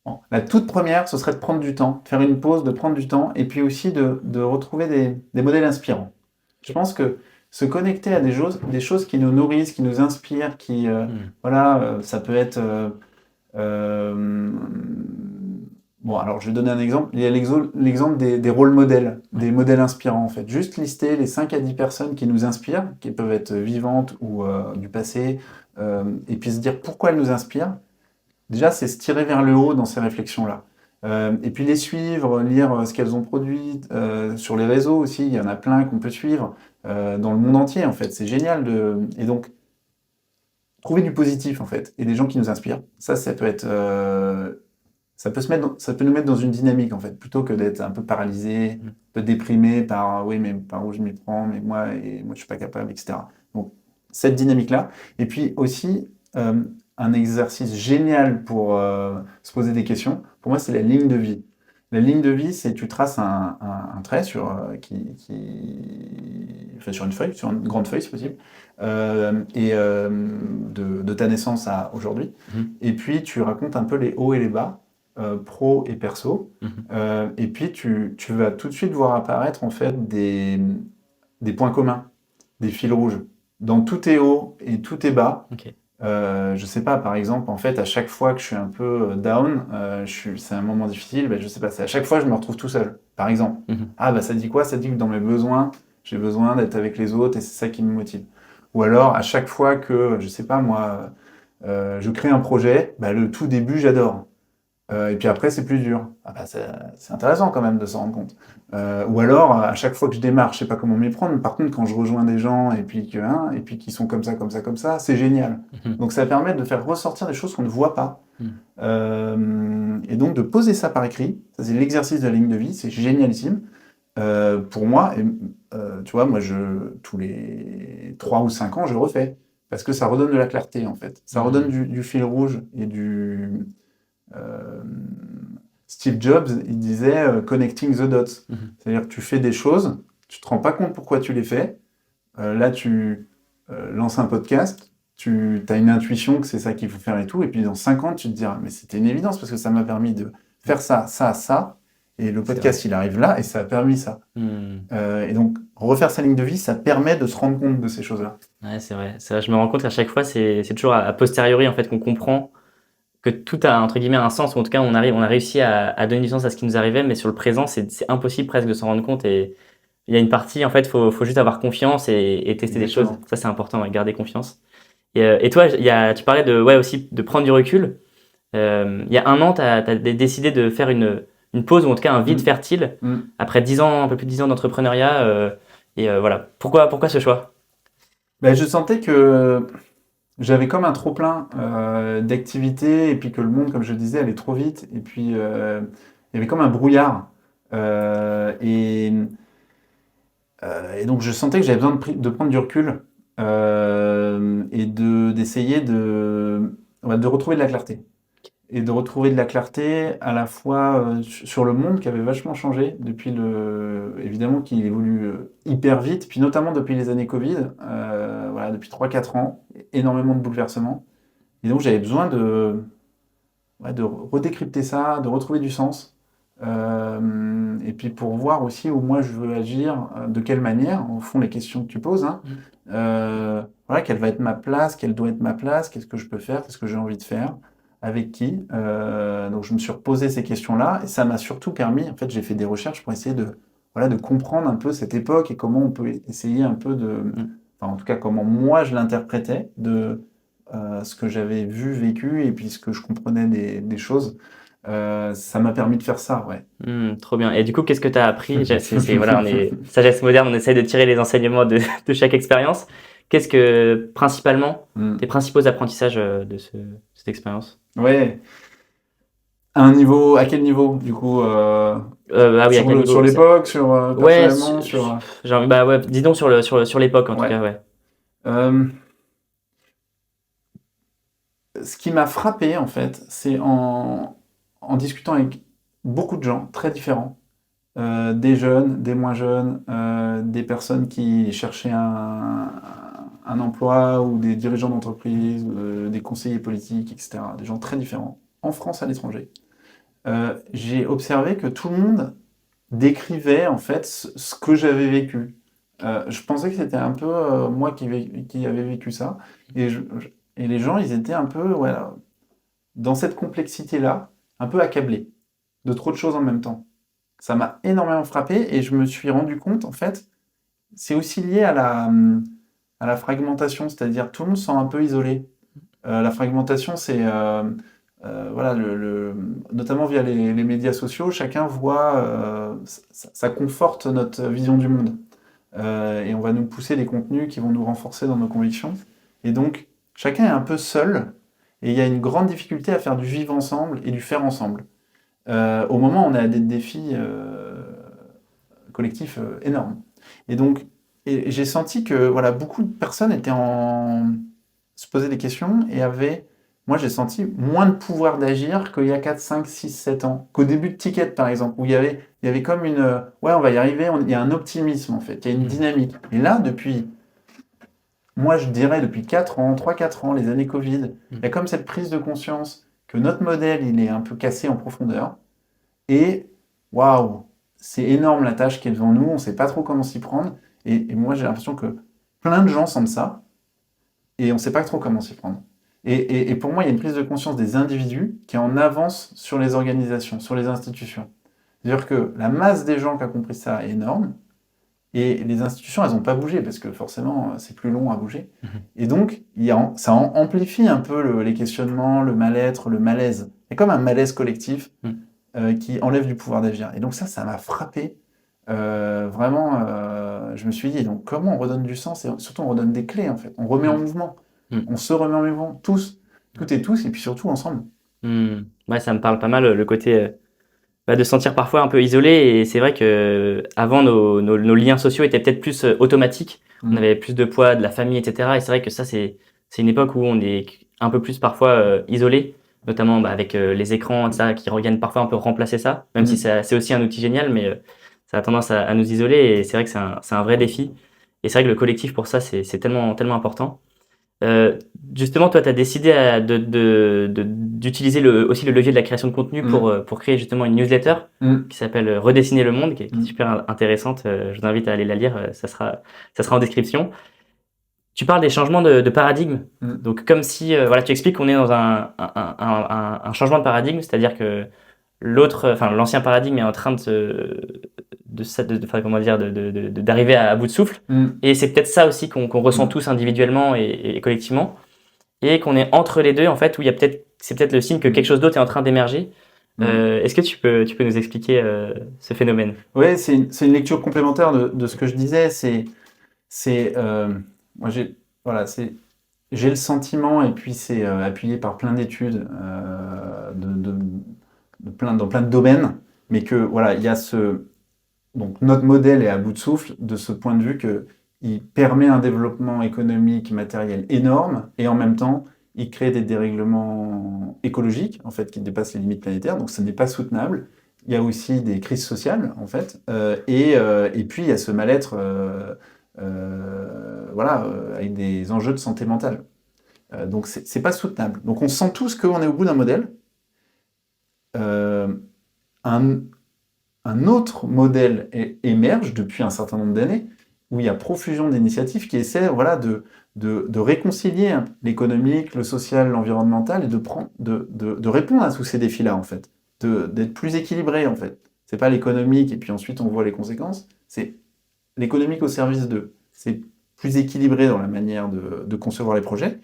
bon, la toute première, ce serait de prendre du temps, de faire une pause, de prendre du temps, et puis aussi de retrouver des modèles inspirants. Je pense que se connecter à des choses qui nous nourrissent, qui nous inspirent, voilà, ça peut être euh, bon, alors je vais donner un exemple. Il y a l'exemple des rôles modèles, des modèles inspirants en fait. Juste lister les 5 à 10 personnes qui nous inspirent, qui peuvent être vivantes ou du passé, et puis se dire pourquoi elles nous inspirent. Déjà, c'est se tirer vers le haut dans ces réflexions-là. Et puis les suivre, lire ce qu'elles ont produit, sur les réseaux aussi, il y en a plein qu'on peut suivre, dans le monde entier en fait. C'est génial Et donc, trouver du positif en fait, et des gens qui nous inspirent. Ça peut être ça peut nous mettre dans une dynamique, en fait, plutôt que d'être un peu paralysé, un peu déprimé par oui, mais par où je m'y prends, mais moi, je suis pas capable, etc. Donc, cette dynamique-là. Et puis aussi, un exercice génial pour se poser des questions, pour moi, c'est la ligne de vie. La ligne de vie, c'est tu traces un trait enfin, sur une feuille, sur une grande feuille, si possible, de ta naissance à aujourd'hui. Et puis, tu racontes un peu les hauts et les bas, pro et perso. Et puis, tu vas tout de suite voir apparaître, en fait, des points communs, des fils rouges. Dans tous tes hauts et tous tes bas, Ok. je sais pas, par exemple, en fait, à chaque fois que je suis un peu down, c'est un moment difficile, ben, je sais pas, c'est à chaque fois je me retrouve tout seul, par exemple. Ah, bah ça dit quoi? Ça dit que dans mes besoins, j'ai besoin d'être avec les autres et c'est ça qui me motive. Ou alors, à chaque fois que, je sais pas moi, je crée un projet, bah, le tout début, j'adore. Et puis après, c'est plus dur. Ah bah, c'est intéressant quand même de s'en rendre compte. Ou alors, à chaque fois que je démarre, je sais pas comment m'y prendre. Par contre, quand je rejoins des gens et puis qu'ils sont comme ça, comme ça, comme ça, c'est génial. Donc ça permet de faire ressortir des choses qu'on ne voit pas. Et donc de poser ça par écrit, ça c'est l'exercice de la ligne de vie, c'est génialissime. Pour moi, tu vois, moi, tous les 3 ou 5 ans, je refais. Parce que ça redonne de la clarté, en fait. Ça redonne du fil rouge et Steve Jobs, il disait connecting the dots. C'est-à-dire que tu fais des choses, tu te rends pas compte pourquoi tu les fais. Là, tu lances un podcast, tu as une intuition que c'est ça qu'il faut faire et tout. Et puis dans 5 ans, tu te diras, mais c'était une évidence parce que ça m'a permis de faire ça, ça, ça. Et le podcast, il arrive là et ça a permis ça. Et donc, refaire sa ligne de vie, ça permet de se rendre compte de ces choses-là. Ouais, c'est vrai. C'est vrai. Je me rends compte qu'à chaque fois, c'est toujours a posteriori en fait qu'on comprend que tout a entre guillemets un sens, ou en tout cas on a réussi à donner du sens à ce qui nous arrivait, mais sur le présent, c'est impossible presque de s'en rendre compte. Et il y a une partie, en fait, faut juste avoir confiance et tester des choses. Ça, c'est important, ouais, garder confiance. Et toi, tu parlais aussi de prendre du recul. Il y a un an, tu as décidé de faire une pause, ou en tout cas un vide fertile, après 10 ans, un peu plus de 10 ans d'entrepreneuriat. Voilà. Pourquoi ce choix? Ben, je sentais que j'avais comme un trop-plein d'activités, et puis que le monde, comme je le disais, allait trop vite. Et puis, il y avait comme un brouillard. Et donc, je sentais que j'avais besoin de prendre du recul et d'essayer de retrouver de la clarté. Et de retrouver de la clarté à la fois sur le monde qui avait vachement changé depuis évidemment qu'il évolue hyper vite, puis notamment depuis les années Covid, voilà, depuis 3-4 ans, énormément de bouleversements. Et donc j'avais besoin de redécrypter ça, de retrouver du sens. Et puis pour voir aussi où moi je veux agir, de quelle manière, au fond les questions que tu poses, hein, voilà, quelle va être ma place, quelle doit être ma place, qu'est-ce que je peux faire, qu'est-ce que j'ai envie de faire, avec qui. Donc je me suis reposé ces questions-là et ça m'a surtout permis, en fait j'ai fait des recherches pour essayer de comprendre un peu cette époque et comment on peut essayer un peu enfin en tout cas comment moi je l'interprétais de ce que j'avais vu, vécu et puis ce que je comprenais des choses. Ça m'a permis de faire ça, ouais. Trop bien. Et du coup, qu'est-ce que tu as appris? Voilà, on est sagesse moderne, on essaye de tirer les enseignements de chaque expérience. Qu'est-ce que, principalement, tes principaux apprentissages de cette expérience? Ouais. À quel niveau, du coup Ah oui, à quel niveau? sur l'époque, Ouais, personnellement, bah ouais, dis donc sur l'époque, en tout cas, ouais. Ce qui m'a frappé, en fait, c'est en discutant avec beaucoup de gens très différents, des jeunes, des moins jeunes, des personnes qui cherchaient un emploi ou des dirigeants d'entreprise, des conseillers politiques, etc. Des gens très différents, en France, à l'étranger. J'ai observé que tout le monde décrivait en fait ce que j'avais vécu. Je pensais que c'était un peu moi qui avait vécu ça. Et les gens, ils étaient un peu voilà, dans cette complexité-là, un peu accablés de trop de choses en même temps. Ça m'a énormément frappé et je me suis rendu compte, en fait, c'est aussi lié à la fragmentation, c'est-à-dire tout le monde se sent un peu isolé. La fragmentation, c'est voilà, notamment via les médias sociaux, chacun voit, ça conforte notre vision du monde. Et on va nous pousser des contenus qui vont nous renforcer dans nos convictions. Et donc, chacun est un peu seul, et il y a une grande difficulté à faire du vivre ensemble et du faire ensemble. Au moment où on a des défis collectifs énormes. Et donc, j'ai senti que voilà, beaucoup de personnes se posaient des questions et avaient moi j'ai senti moins de pouvoir d'agir qu'il y a 4, 5, 6, 7 ans. Qu'au début de Ticket, par exemple, où il y avait comme ouais, on va y arriver, il y a un optimisme en fait, il y a une dynamique. Et là, moi je dirais depuis 4 ans, 3-4 ans, les années Covid, il y a comme cette prise de conscience que notre modèle, il est un peu cassé en profondeur. Et waouh, c'est énorme la tâche qui est devant nous, on ne sait pas trop comment s'y prendre. Et moi j'ai l'impression que plein de gens sentent ça, et on ne sait pas trop comment s'y prendre. Et pour moi, il y a une prise de conscience des individus qui est en avance sur les organisations, sur les institutions. C'est-à-dire que la masse des gens qui a compris ça est énorme, et les institutions, elles n'ont pas bougé, parce que forcément, c'est plus long à bouger. Et donc, ça amplifie un peu les questionnements, le mal-être, le malaise. Il y a comme un malaise collectif qui enlève du pouvoir d'agir. Et donc ça m'a frappé. Vraiment, je me suis dit, donc comment on redonne du sens, et surtout on redonne des clés, en fait. On remet en mouvement. On se remet en mouvement, tous, toutes et tous, et puis surtout ensemble. Ouais, ça me parle pas mal, le côté de se sentir parfois un peu isolé. Et c'est vrai que avant nos liens sociaux étaient peut-être plus automatiques. On avait plus de poids, de la famille, etc. Et c'est vrai que ça, c'est une époque où on est un peu plus parfois isolé, notamment avec les écrans, etc., qui reviennent parfois un peu remplacer ça, même si c'est aussi un outil génial, mais ça a tendance à nous isoler. Et c'est vrai que c'est un vrai défi. Et c'est vrai que le collectif, pour ça, c'est tellement, tellement important. Justement, toi, tu as décidé d'utiliser aussi le levier de la création de contenu pour créer justement une newsletter qui s'appelle Redessiner le monde, qui est super intéressante. Je vous invite à aller la lire, ça sera en description. Tu parles des changements de paradigme. Donc, comme si, voilà, tu expliques qu'on est dans un changement de paradigme, c'est-à-dire que l'ancien paradigme est en train d'arriver à bout de souffle. Et c'est peut-être ça aussi qu'on ressent tous individuellement et collectivement. Et qu'on est entre les deux, en fait, où c'est peut-être le signe que quelque chose d'autre est en train d'émerger. Est-ce que tu peux nous expliquer ce phénomène? Oui, c'est une lecture complémentaire de ce que je disais. Moi, j'ai le sentiment, et puis c'est appuyé par plein d'études dans plein de domaines, mais que voilà, il y a donc notre modèle est à bout de souffle de ce point de vue qu'il permet un développement économique, matériel énorme, et en même temps, il crée des dérèglements écologiques, en fait, qui dépassent les limites planétaires, donc ce n'est pas soutenable. Il y a aussi des crises sociales, en fait, et puis il y a ce mal-être, avec des enjeux de santé mentale. Donc c'est pas soutenable. Donc on sent tous qu'on est au bout d'un modèle. Un autre modèle émerge depuis un certain nombre d'années, où il y a profusion d'initiatives qui essaient de réconcilier l'économique, le social, l'environnemental, et de répondre à tous ces défis-là, en fait. D'être plus équilibré, en fait. C'est pas l'économique, et puis ensuite on voit les conséquences, c'est l'économique au service d'eux. C'est plus équilibré dans la manière de concevoir les projets.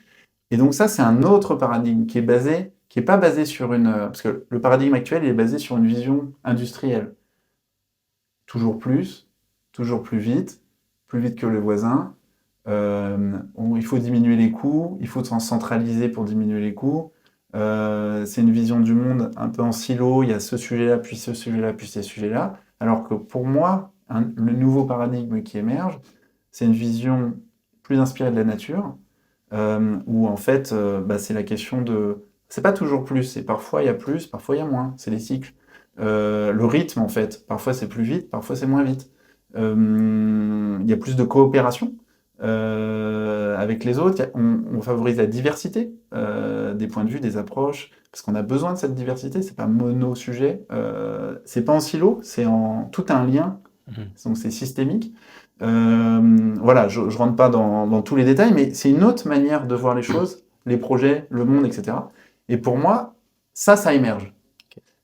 Et donc ça, c'est un autre paradigme qui est pas basé sur parce que le paradigme actuel, il est basé sur une vision industrielle. Toujours plus vite que les voisins. Il faut diminuer les coûts, il faut s'en centraliser pour diminuer les coûts. C'est une vision du monde un peu en silo, il y a ce sujet-là, puis ce sujet-là, puis ce sujet-là. Alors que pour moi, le nouveau paradigme qui émerge, c'est une vision plus inspirée de la nature, où en fait, c'est la question c'est pas toujours plus, c'est parfois il y a plus, parfois il y a moins, c'est les cycles. Le rythme, en fait, parfois c'est plus vite, parfois c'est moins vite. Il y a plus de coopération avec les autres. On favorise la diversité des points de vue, des approches, parce qu'on a besoin de cette diversité. C'est pas mono-sujet, c'est pas en silo, c'est en tout un lien, donc c'est systémique. Voilà, je rentre pas dans tous les détails, mais c'est une autre manière de voir les choses, les projets, le monde, etc. Et pour moi, ça émerge.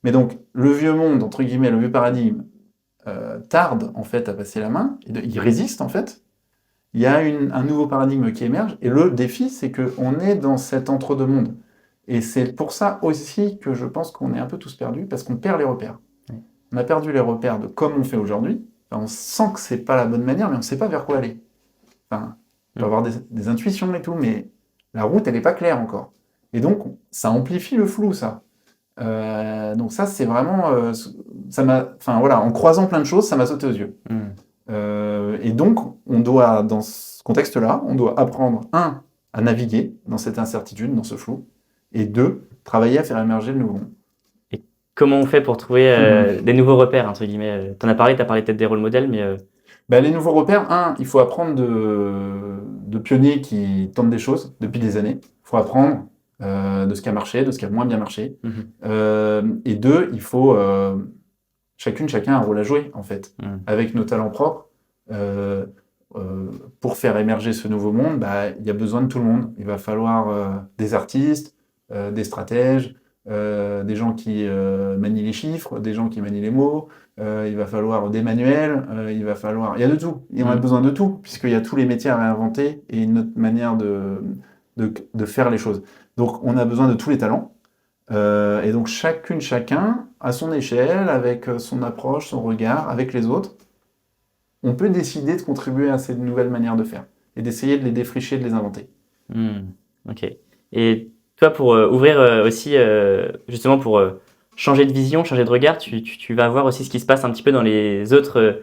Mais donc, le vieux monde, entre guillemets, le vieux paradigme, tarde, en fait, à passer la main. Il résiste, en fait. Il y a un nouveau paradigme qui émerge. Et le défi, c'est qu'on est dans cet entre-deux-mondes. Et c'est pour ça aussi que je pense qu'on est un peu tous perdus, parce qu'on perd les repères. On a perdu les repères de comme on fait aujourd'hui. Enfin, on sent que c'est pas la bonne manière, mais on ne sait pas vers quoi aller. Enfin, on peut avoir des intuitions et tout, mais la route, elle n'est pas claire encore. Et donc, ça amplifie le flou, ça. Donc ça, c'est vraiment... en croisant plein de choses, ça m'a sauté aux yeux. Et donc, dans ce contexte-là, on doit apprendre, à naviguer dans cette incertitude, dans ce flou, Et 2, travailler à faire émerger le nouveau monde. Et comment on fait pour trouver des nouveaux repères, entre guillemets? T'as parlé peut-être des rôles modèles, mais Les nouveaux repères, il faut apprendre de pionniers qui tentent des choses depuis des années. Il faut apprendre de ce qui a marché, de ce qui a moins bien marché. Et 2, il faut chacun a un rôle à jouer, en fait, avec nos talents propres. Pour faire émerger ce nouveau monde, il y a besoin de tout le monde. Il va falloir des artistes, des stratèges, des gens qui manient les chiffres, des gens qui manient les mots. Il va falloir des manuels, il y a de tout. Il y en a besoin de tout, puisqu'il y a tous les métiers à réinventer et une autre manière de faire les choses. Donc, on a besoin de tous les talents. Et donc, chacun, à son échelle, avec son approche, son regard, avec les autres, on peut décider de contribuer à ces nouvelles manières de faire et d'essayer de les défricher, de les inventer. Ok. Et toi, pour ouvrir aussi, justement, pour changer de vision, changer de regard, tu vas voir aussi ce qui se passe un petit peu dans les autres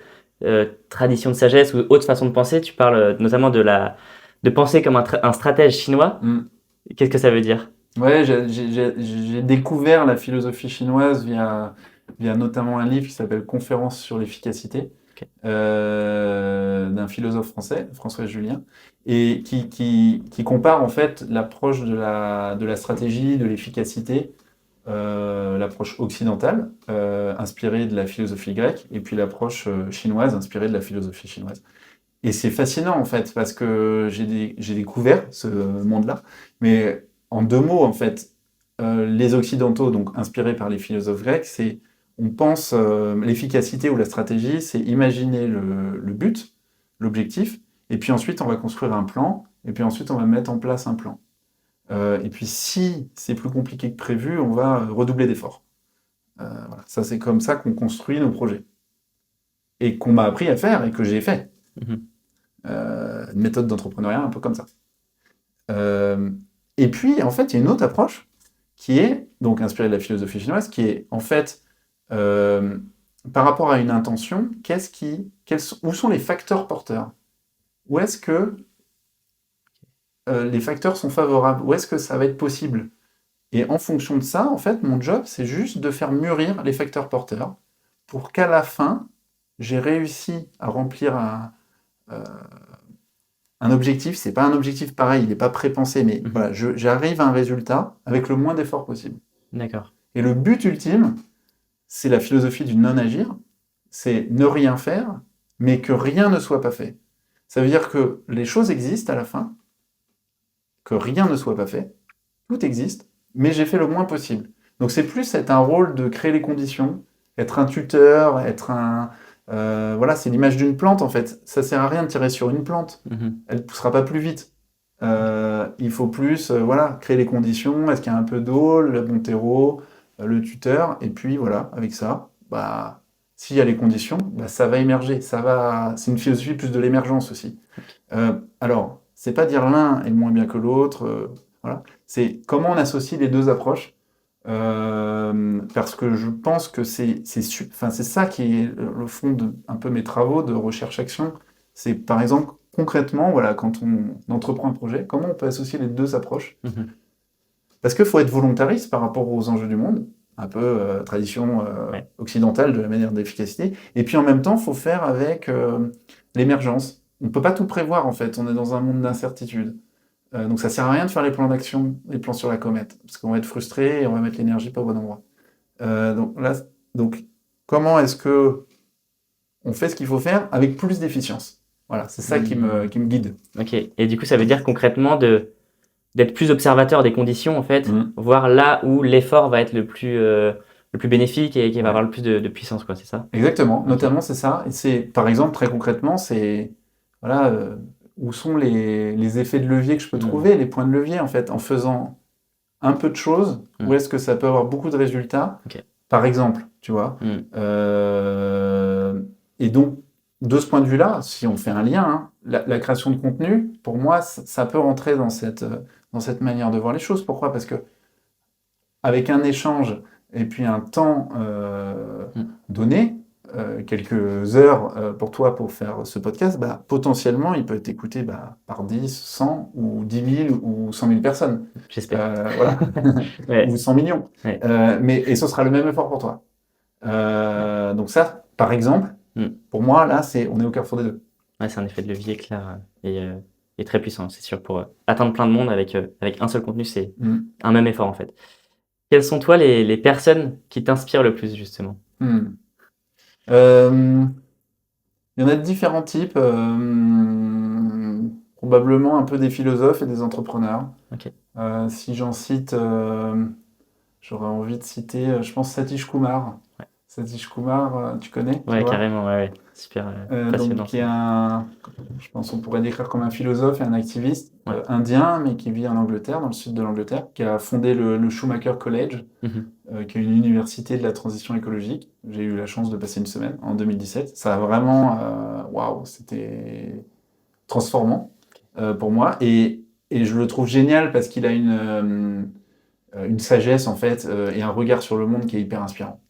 traditions de sagesse ou autres façons de penser. Tu parles notamment de penser comme un stratège chinois. Qu'est-ce que ça veut dire? Ouais, j'ai découvert la philosophie chinoise via notamment un livre qui s'appelle Conférence sur l'efficacité, d'un philosophe français, François Julien, et qui compare en fait l'approche de la stratégie, de l'efficacité, l'approche occidentale, inspirée de la philosophie grecque, et puis l'approche chinoise, inspirée de la philosophie chinoise. Et c'est fascinant en fait, parce que j'ai découvert ce monde-là, mais en 2 mots en fait, les occidentaux, donc inspirés par les philosophes grecs, on pense l'efficacité ou la stratégie, c'est imaginer le but, l'objectif, et puis ensuite on va construire un plan, et puis ensuite on va mettre en place un plan. Et puis si c'est plus compliqué que prévu, on va redoubler d'efforts. Voilà. Ça, c'est comme ça qu'on construit nos projets. Et qu'on m'a appris à faire et que j'ai fait. Une méthode d'entrepreneuriat un peu comme ça. Et puis, en fait, il y a une autre approche qui est, donc inspirée de la philosophie chinoise, qui est, en fait, par rapport à une intention, où sont les facteurs porteurs? Où est-ce que les facteurs sont favorables? Où est-ce que ça va être possible? Et en fonction de ça, en fait, mon job, c'est juste de faire mûrir les facteurs porteurs pour qu'à la fin, j'ai réussi à remplir un objectif. C'est pas un objectif pareil, il n'est pas prépensé, mais voilà, j'arrive à un résultat avec le moins d'efforts possible. D'accord. Et le but ultime, c'est la philosophie du non-agir, c'est ne rien faire, mais que rien ne soit pas fait. Ça veut dire que les choses existent à la fin, que rien ne soit pas fait, tout existe, mais j'ai fait le moins possible. Donc c'est plus être un rôle de créer les conditions, être un tuteur, être un... voilà, c'est l'image d'une plante en fait. Ça sert à rien de tirer sur une plante, elle ne poussera pas plus vite. Il faut plus voilà, créer les conditions, est-ce qu'il y a un peu d'eau, le bon terreau, le tuteur, et puis voilà, avec ça, s'il y a les conditions, ça va émerger. C'est une philosophie plus de l'émergence aussi. Alors, c'est pas dire l'un est moins bien que l'autre, voilà. C'est comment on associe les 2 approches, parce que je pense que c'est ça qui est le fond de un peu mes travaux de recherche-action. C'est par exemple, concrètement, voilà, quand on entreprend un projet, comment on peut associer les 2 approches? Parce qu'il faut être volontariste par rapport aux enjeux du monde, un peu tradition occidentale de la manière d'efficacité, et puis en même temps, il faut faire avec l'émergence. On ne peut pas tout prévoir en fait, on est dans un monde d'incertitude. Donc ça sert à rien de faire les plans d'action, les plans sur la comète, parce qu'on va être frustré et on va mettre l'énergie pas au bon endroit. Donc comment est-ce que on fait ce qu'il faut faire avec plus d'efficience? Voilà, c'est ça qui me guide. Ok. Et du coup, ça veut dire concrètement d'être plus observateur des conditions en fait, voir là où l'effort va être le plus bénéfique et qui va avoir le plus de puissance, quoi, c'est ça? Exactement, notamment c'est ça. Et c'est, par exemple, très concrètement, c'est voilà, où sont les effets de levier que je peux trouver, les points de levier en fait, en faisant un peu de choses, où est-ce que ça peut avoir beaucoup de résultats, par exemple, tu vois. Et donc, de ce point de vue-là, si on fait un lien, la création de contenu, pour moi, ça peut rentrer dans cette manière de voir les choses. Pourquoi? Parce que avec un échange et puis un temps donné, quelques heures pour toi pour faire ce podcast, bah, potentiellement, il peut être écouté par 10, 100 ou 10 000 ou 100 000 personnes. J'espère. Voilà. Ouais. Ou 100 millions. Ouais. Et ce sera le même effort pour toi. Donc ça, par exemple, pour moi, là, on est au carrefour des deux. Ouais, c'est un effet de levier clair et très puissant, c'est sûr. Pour atteindre plein de monde avec un seul contenu, c'est un même effort en fait. Quelles sont toi les personnes qui t'inspirent le plus justement? Il y en a de différents types. Probablement un peu des philosophes et des entrepreneurs. Ok. Si j'en cite, j'aurais envie de citer, je pense, Satish Kumar. Ouais. Satish Kumar, tu connais? Tu Ouais, vois carrément, ouais. Super passionnant. Donc, qui est je pense qu'on pourrait décrire comme un philosophe et un activiste Ouais. indien, mais qui vit en Angleterre, dans le sud de l'Angleterre, qui a fondé le Schumacher College, qui est une université de la transition écologique. J'ai eu la chance de passer une semaine en 2017. Ça a vraiment, waouh, c'était transformant pour moi. Et je le trouve génial parce qu'il a une sagesse en fait et un regard sur le monde qui est hyper inspirant.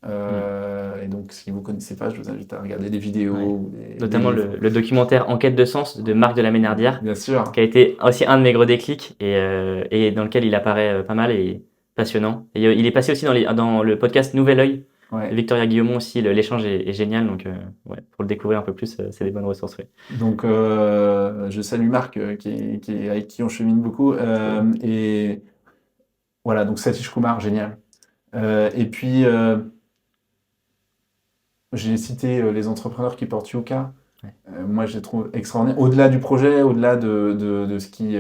Et donc si vous connaissez pas, je vous invite à regarder des vidéos. Ouais. Ou Notamment des livres. le documentaire Enquête de sens de Marc de la Ménardière, Bien sûr. qui a été aussi un de mes gros déclics et dans lequel il apparaît pas mal et passionnant. Et il est passé aussi dans le podcast Nouvel Oeil. Ouais. Victoria Guillaumont aussi, l'échange est génial, donc ouais, pour le découvrir un peu plus, c'est des bonnes ressources. Ouais. Donc je salue Marc avec qui on chemine beaucoup. Et voilà, donc Satish Kumar, génial. Et puis j'ai cité les entrepreneurs qui portent Yuka. Ouais. Moi, je les trouve extraordinaires. Au-delà du projet, au-delà de ce qui,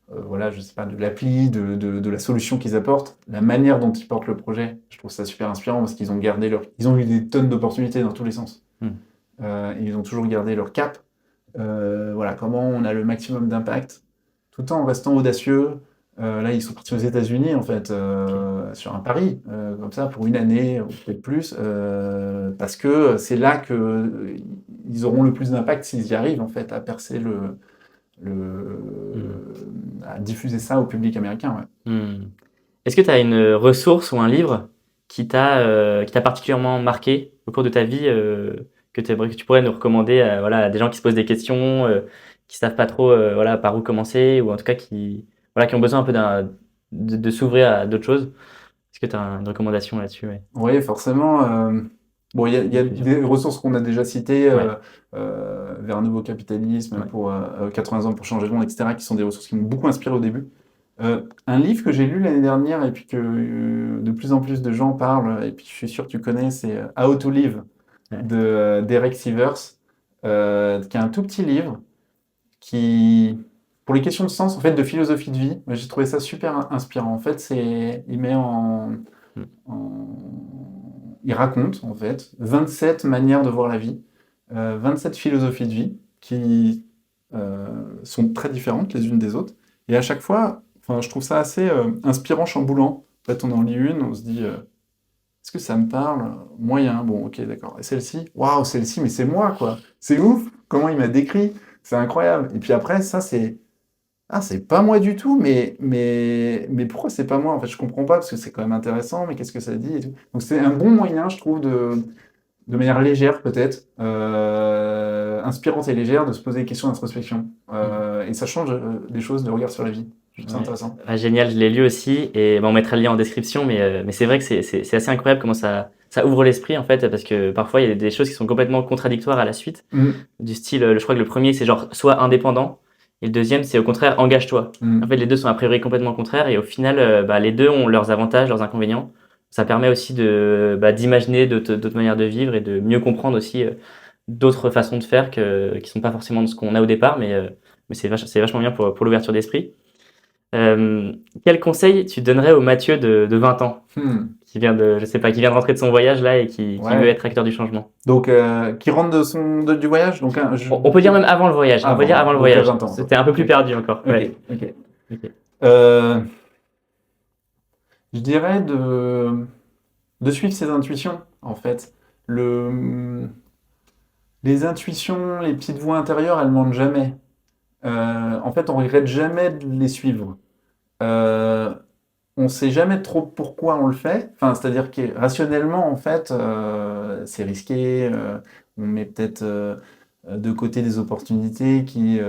voilà, je sais pas, de l'appli, de la solution qu'ils apportent, la manière dont ils portent le projet, je trouve ça super inspirant parce qu'ils ont ils ont eu des tonnes d'opportunités dans tous les sens. Et ils ont toujours gardé leur cap. Voilà, comment on a le maximum d'impact, tout en restant audacieux. Là, ils sont partis aux États-Unis, en fait, sur un pari, comme ça, pour une année, ou peut-être plus, parce que c'est là qu'ils auront le plus d'impact s'ils y arrivent, en fait, à percer à diffuser ça au public américain. Ouais. Est-ce que tu as une ressource ou un livre qui t'a particulièrement marqué au cours de ta vie que tu pourrais nous recommander à des gens qui se posent des questions, qui savent pas trop voilà, par où commencer, ou en tout cas qui ont besoin un peu de s'ouvrir à d'autres choses? Est-ce que tu as une recommandation là-dessus? Ouais. Oui, forcément. Bon, il y a des ressources qu'on a déjà citées, vers un nouveau capitalisme, pour 80 ans pour changer le monde, etc., qui sont des ressources qui m'ont beaucoup inspiré au début. Un livre que j'ai lu l'année dernière et puis que de plus en plus de gens parlent, et puis je suis sûr que tu connais, c'est How to Live de Derek Sivers, qui est un tout petit livre qui, pour les questions de sens, en fait, de philosophie de vie, j'ai trouvé ça super inspirant. En fait, il raconte, en fait, 27 manières de voir la vie, 27 philosophies de vie qui sont très différentes les unes des autres. Et à chaque fois, je trouve ça assez inspirant, chamboulant. En fait, on en lit une, on se dit, est-ce que ça me parle? Moyen, bon, ok, d'accord. Et celle-ci? Waouh, celle-ci, mais c'est moi, quoi. C'est ouf, comment il m'a décrit. C'est incroyable. Et puis après, ça, c'est pas moi du tout, mais pourquoi c'est pas moi? En fait, je comprends pas, parce que c'est quand même intéressant, mais qu'est-ce que ça dit et tout. Donc c'est un bon moyen, je trouve, de manière légère peut-être, inspirante et légère, de se poser des questions d'introspection. Et ça change des choses, de regard sur la vie. Je trouve ça intéressant. Ah, génial, je l'ai lu aussi, et on mettra le lien en description, mais c'est vrai que c'est assez incroyable comment ça ouvre l'esprit en fait, parce que parfois il y a des choses qui sont complètement contradictoires à la suite, du style, je crois que le premier c'est genre soit indépendant, et le deuxième c'est au contraire engage-toi. En fait les deux sont a priori complètement contraires, et au final les deux ont leurs avantages, leurs inconvénients. Ça permet aussi d'imaginer d'autres manières de vivre et de mieux comprendre aussi d'autres façons de faire qui sont pas forcément de ce qu'on a au départ, mais c'est vachement bien pour l'ouverture d'esprit. Quel conseil tu donnerais au Mathieu de 20 ans qui vient de rentrer de son voyage là et qui veut être acteur du changement? Donc, qui rentre du voyage. Donc, on peut dire même avant le voyage. On peut dire avant le voyage. C'était un peu plus perdu encore. Ok. Je dirais de suivre ses intuitions, en fait. Les intuitions, les petites voix intérieures, elles mentent jamais. En fait, on regrette jamais de les suivre. On on sait jamais trop pourquoi on le fait. Enfin, c'est-à-dire que rationnellement, en fait, c'est risqué. On met peut-être de côté des opportunités qui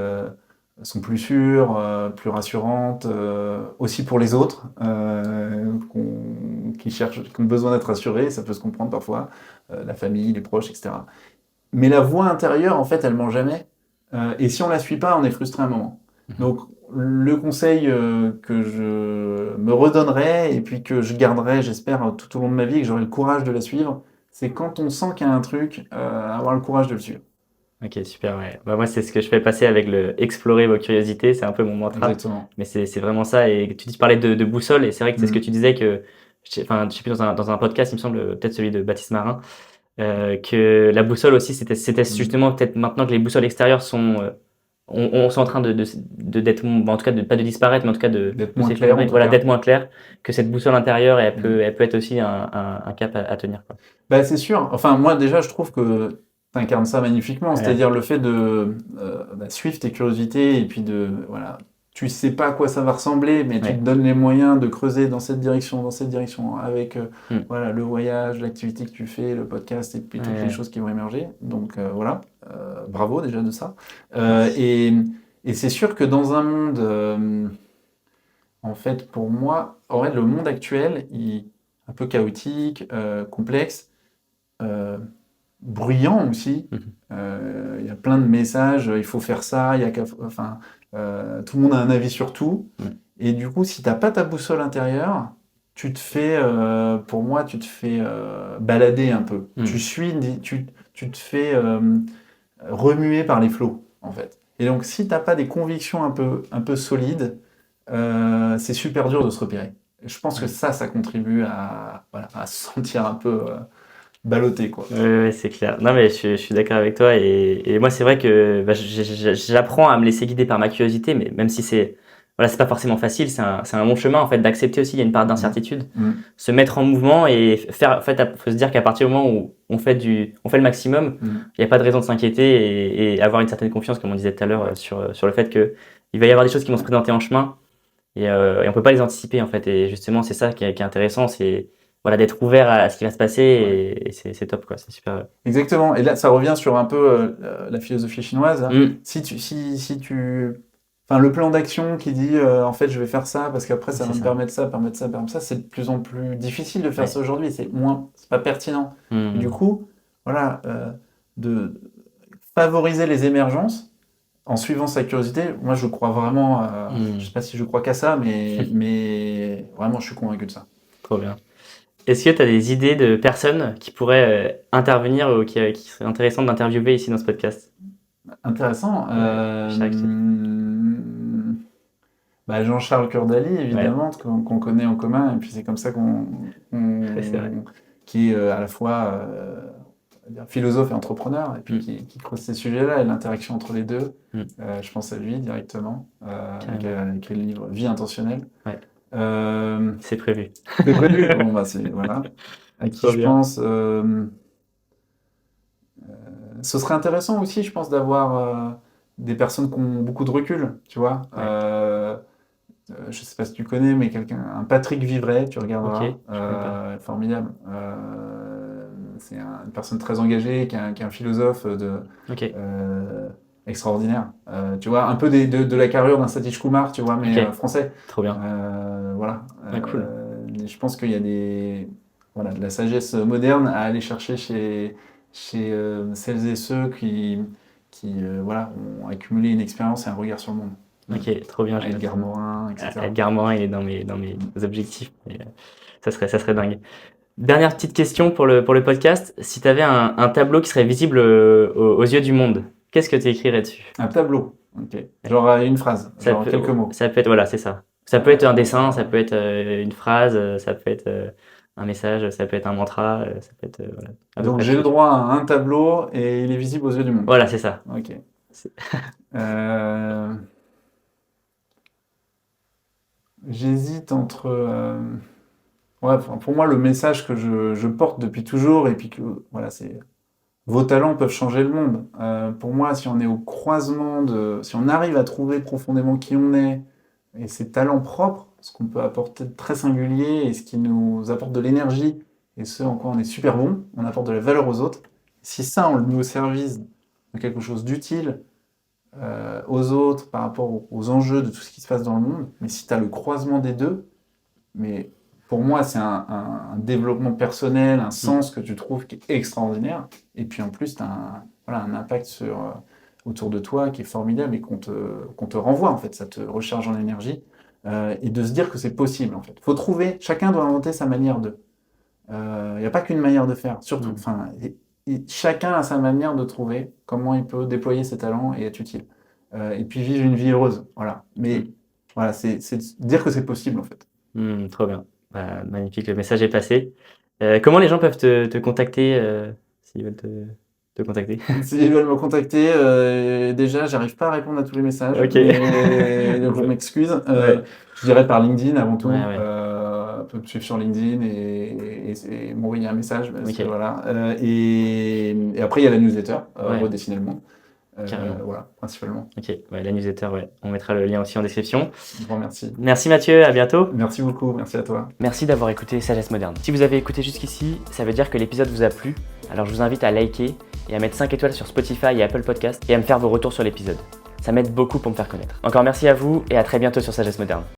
sont plus sûres, plus rassurantes, aussi pour les autres, qui ont besoin d'être rassurés. Ça peut se comprendre parfois, la famille, les proches, etc. Mais la voix intérieure, en fait, elle ment jamais. Et si on la suit pas, on est frustré un moment. Donc, le conseil que je me redonnerai et puis que je garderai, j'espère, tout au long de ma vie, et que j'aurai le courage de la suivre, c'est quand on sent qu'il y a un truc, avoir le courage de le suivre. Ok, super, ouais. Bah, moi, c'est ce que je fais passer avec le explorer vos curiosités. C'est un peu mon mantra. Exactement. Mais c'est vraiment ça. Et tu parlais de boussole. Et c'est vrai que c'est ce que tu disais que, enfin, je sais plus, dans un podcast, il me semble, peut-être celui de Baptiste Marin, que la boussole aussi, c'était justement peut-être maintenant que les boussoles extérieures sont en train d'être, en tout cas, pas de disparaître, mais en tout cas D'être moins clair, en tout voilà, cas. d'être moins clair, que cette boussole intérieure, elle peut être aussi un cap à tenir, quoi. Bah, c'est sûr. Enfin, moi, déjà, je trouve que tu incarnes ça magnifiquement. Ouais. C'est-à-dire le fait de suivre tes curiosités et puis voilà. Tu sais pas à quoi ça va ressembler, mais tu te donnes les moyens de creuser dans cette direction, avec voilà, le voyage, l'activité que tu fais, le podcast et puis toutes les choses qui vont émerger. Donc voilà, bravo déjà de ça. Et c'est sûr que dans un monde, en fait, pour moi, en fait, le monde actuel, un peu chaotique, complexe, bruyant aussi. Il y a plein de messages, il faut faire ça, enfin, tout le monde a un avis sur tout. Et du coup, si tu n'as pas ta boussole intérieure, pour moi, tu te fais balader un peu. Tu te fais remuer par les flots, en fait. Et donc, si tu n'as pas des convictions un peu solides, c'est super dur de se repérer. Je pense que ça contribue à se sentir un peu ballotté, quoi. Ouais, c'est clair. Non, mais je suis d'accord avec toi. Et moi, c'est vrai que j'apprends à me laisser guider par ma curiosité, mais même si voilà, c'est pas forcément facile, c'est un long chemin, en fait, d'accepter aussi, il y a une part d'incertitude, se mettre en mouvement et en fait, faut se dire qu'à partir du moment où on fait le maximum, il n'y a pas de raison de s'inquiéter et avoir une certaine confiance, comme on disait tout à l'heure, sur le fait que il va y avoir des choses qui vont se présenter en chemin et on peut pas les anticiper, en fait. Et justement, c'est ça qui est intéressant, c'est voilà, d'être ouvert à ce qui va se passer et c'est top, quoi. C'est super. Exactement. Et là, ça revient sur un peu la philosophie chinoise. Si tu, enfin, le plan d'action qui dit en fait, je vais faire ça parce qu'après, ça va me permettre ça, c'est de plus en plus difficile de faire ça aujourd'hui. C'est pas pertinent. Et du coup, voilà, de favoriser les émergences en suivant sa curiosité. Moi, je crois vraiment, je sais pas si je crois qu'à ça, mais vraiment, je suis convaincu de ça. Trop bien. Est-ce que tu as des idées de personnes qui pourraient intervenir ou qui seraient intéressantes d'interviewer ici dans ce podcast? Intéressant. Jean-Charles Curdali, évidemment, qu'on connaît en commun, et puis c'est comme ça qui est à la fois philosophe et entrepreneur, et puis qui creuse ces sujets-là et l'interaction entre les deux. Je pense à lui directement, qui a écrit le livre Vie intentionnelle. C'est prévu. C'est prévu. Bon, voilà. À qui je pense. Ce serait intéressant aussi, je pense, d'avoir des personnes qui ont beaucoup de recul, tu vois. Je sais pas si tu connais, mais un Patrick Vivray, tu regarderas. Formidable. C'est une personne très engagée, qui est un philosophe extraordinaire. Tu vois, un peu de la carrure d'un Satish Kumar, tu vois, mais français. Trop bien. Voilà. Cool. Je pense qu'il y a de la sagesse moderne à aller chercher chez celles et ceux qui ont accumulé une expérience et un regard sur le monde. Ok, trop bien. Edgar Morin, etc. Edgar Morin, il est dans mes objectifs. Ça serait dingue. Dernière petite question pour le podcast. Si tu avais un tableau qui serait visible aux yeux du monde, qu'est-ce que tu écrirais dessus? Un tableau, ok. Genre une phrase, quelques mots. Ça peut être, voilà, c'est ça. Ça peut être un dessin, ça peut être une phrase, ça peut être un message, ça peut être un mantra, ça peut être... voilà, donc j'ai le droit à un tableau et il est visible aux yeux du monde. Voilà, c'est ça. Ok. J'hésite entre... pour moi, le message que je porte depuis toujours, et puis que, voilà, c'est... Vos talents peuvent changer le monde. Pour moi, si on est au croisement si on arrive à trouver profondément qui on est, et ses talents propres, ce qu'on peut apporter de très singulier et ce qui nous apporte de l'énergie et ce en quoi on est super bon, on apporte de la valeur aux autres. Si ça, on le met au service de quelque chose d'utile aux autres par rapport aux enjeux de tout ce qui se passe dans le monde, mais si tu as le croisement des deux, mais pour moi, c'est un développement personnel, un sens que tu trouves qui est extraordinaire. Et puis en plus, tu as un impact autour de toi qui est formidable et qu'on te renvoie, en fait. Ça te recharge en énergie. Et de se dire que c'est possible, en fait. Faut trouver, chacun doit inventer sa manière de. Il n'y a pas qu'une manière de faire, surtout. Chacun a sa manière de trouver comment il peut déployer ses talents et être utile. Et puis vivre une vie heureuse. Voilà. Mais voilà, c'est dire que c'est possible, en fait. Trop bien. Bah, magnifique, le message est passé. Comment les gens peuvent te contacter s'ils veulent te contacter? S'ils veulent me contacter, déjà, j'arrive pas à répondre à tous les messages. Ok. Donc je m'excuse. Ouais. Je dirais par LinkedIn avant tout. Ouais, ouais. On peut me suivre sur LinkedIn et m'envoyer un message. Parce que, Ok. voilà. Et après, il y a la newsletter, Ouais. Redessiner le monde. Carrément. Voilà, principalement. Ok, ouais, la newsletter, ouais. On mettra le lien aussi en description. Je vous remercie. Merci Mathieu, à bientôt. Merci beaucoup, merci à toi. Merci d'avoir écouté Sagesse Moderne. Si vous avez écouté jusqu'ici, ça veut dire que l'épisode vous a plu. Alors je vous invite à liker et à mettre 5 étoiles sur Spotify et Apple Podcast et à me faire vos retours sur l'épisode. Ça m'aide beaucoup pour me faire connaître. Encore merci à vous et à très bientôt sur Sagesse Moderne.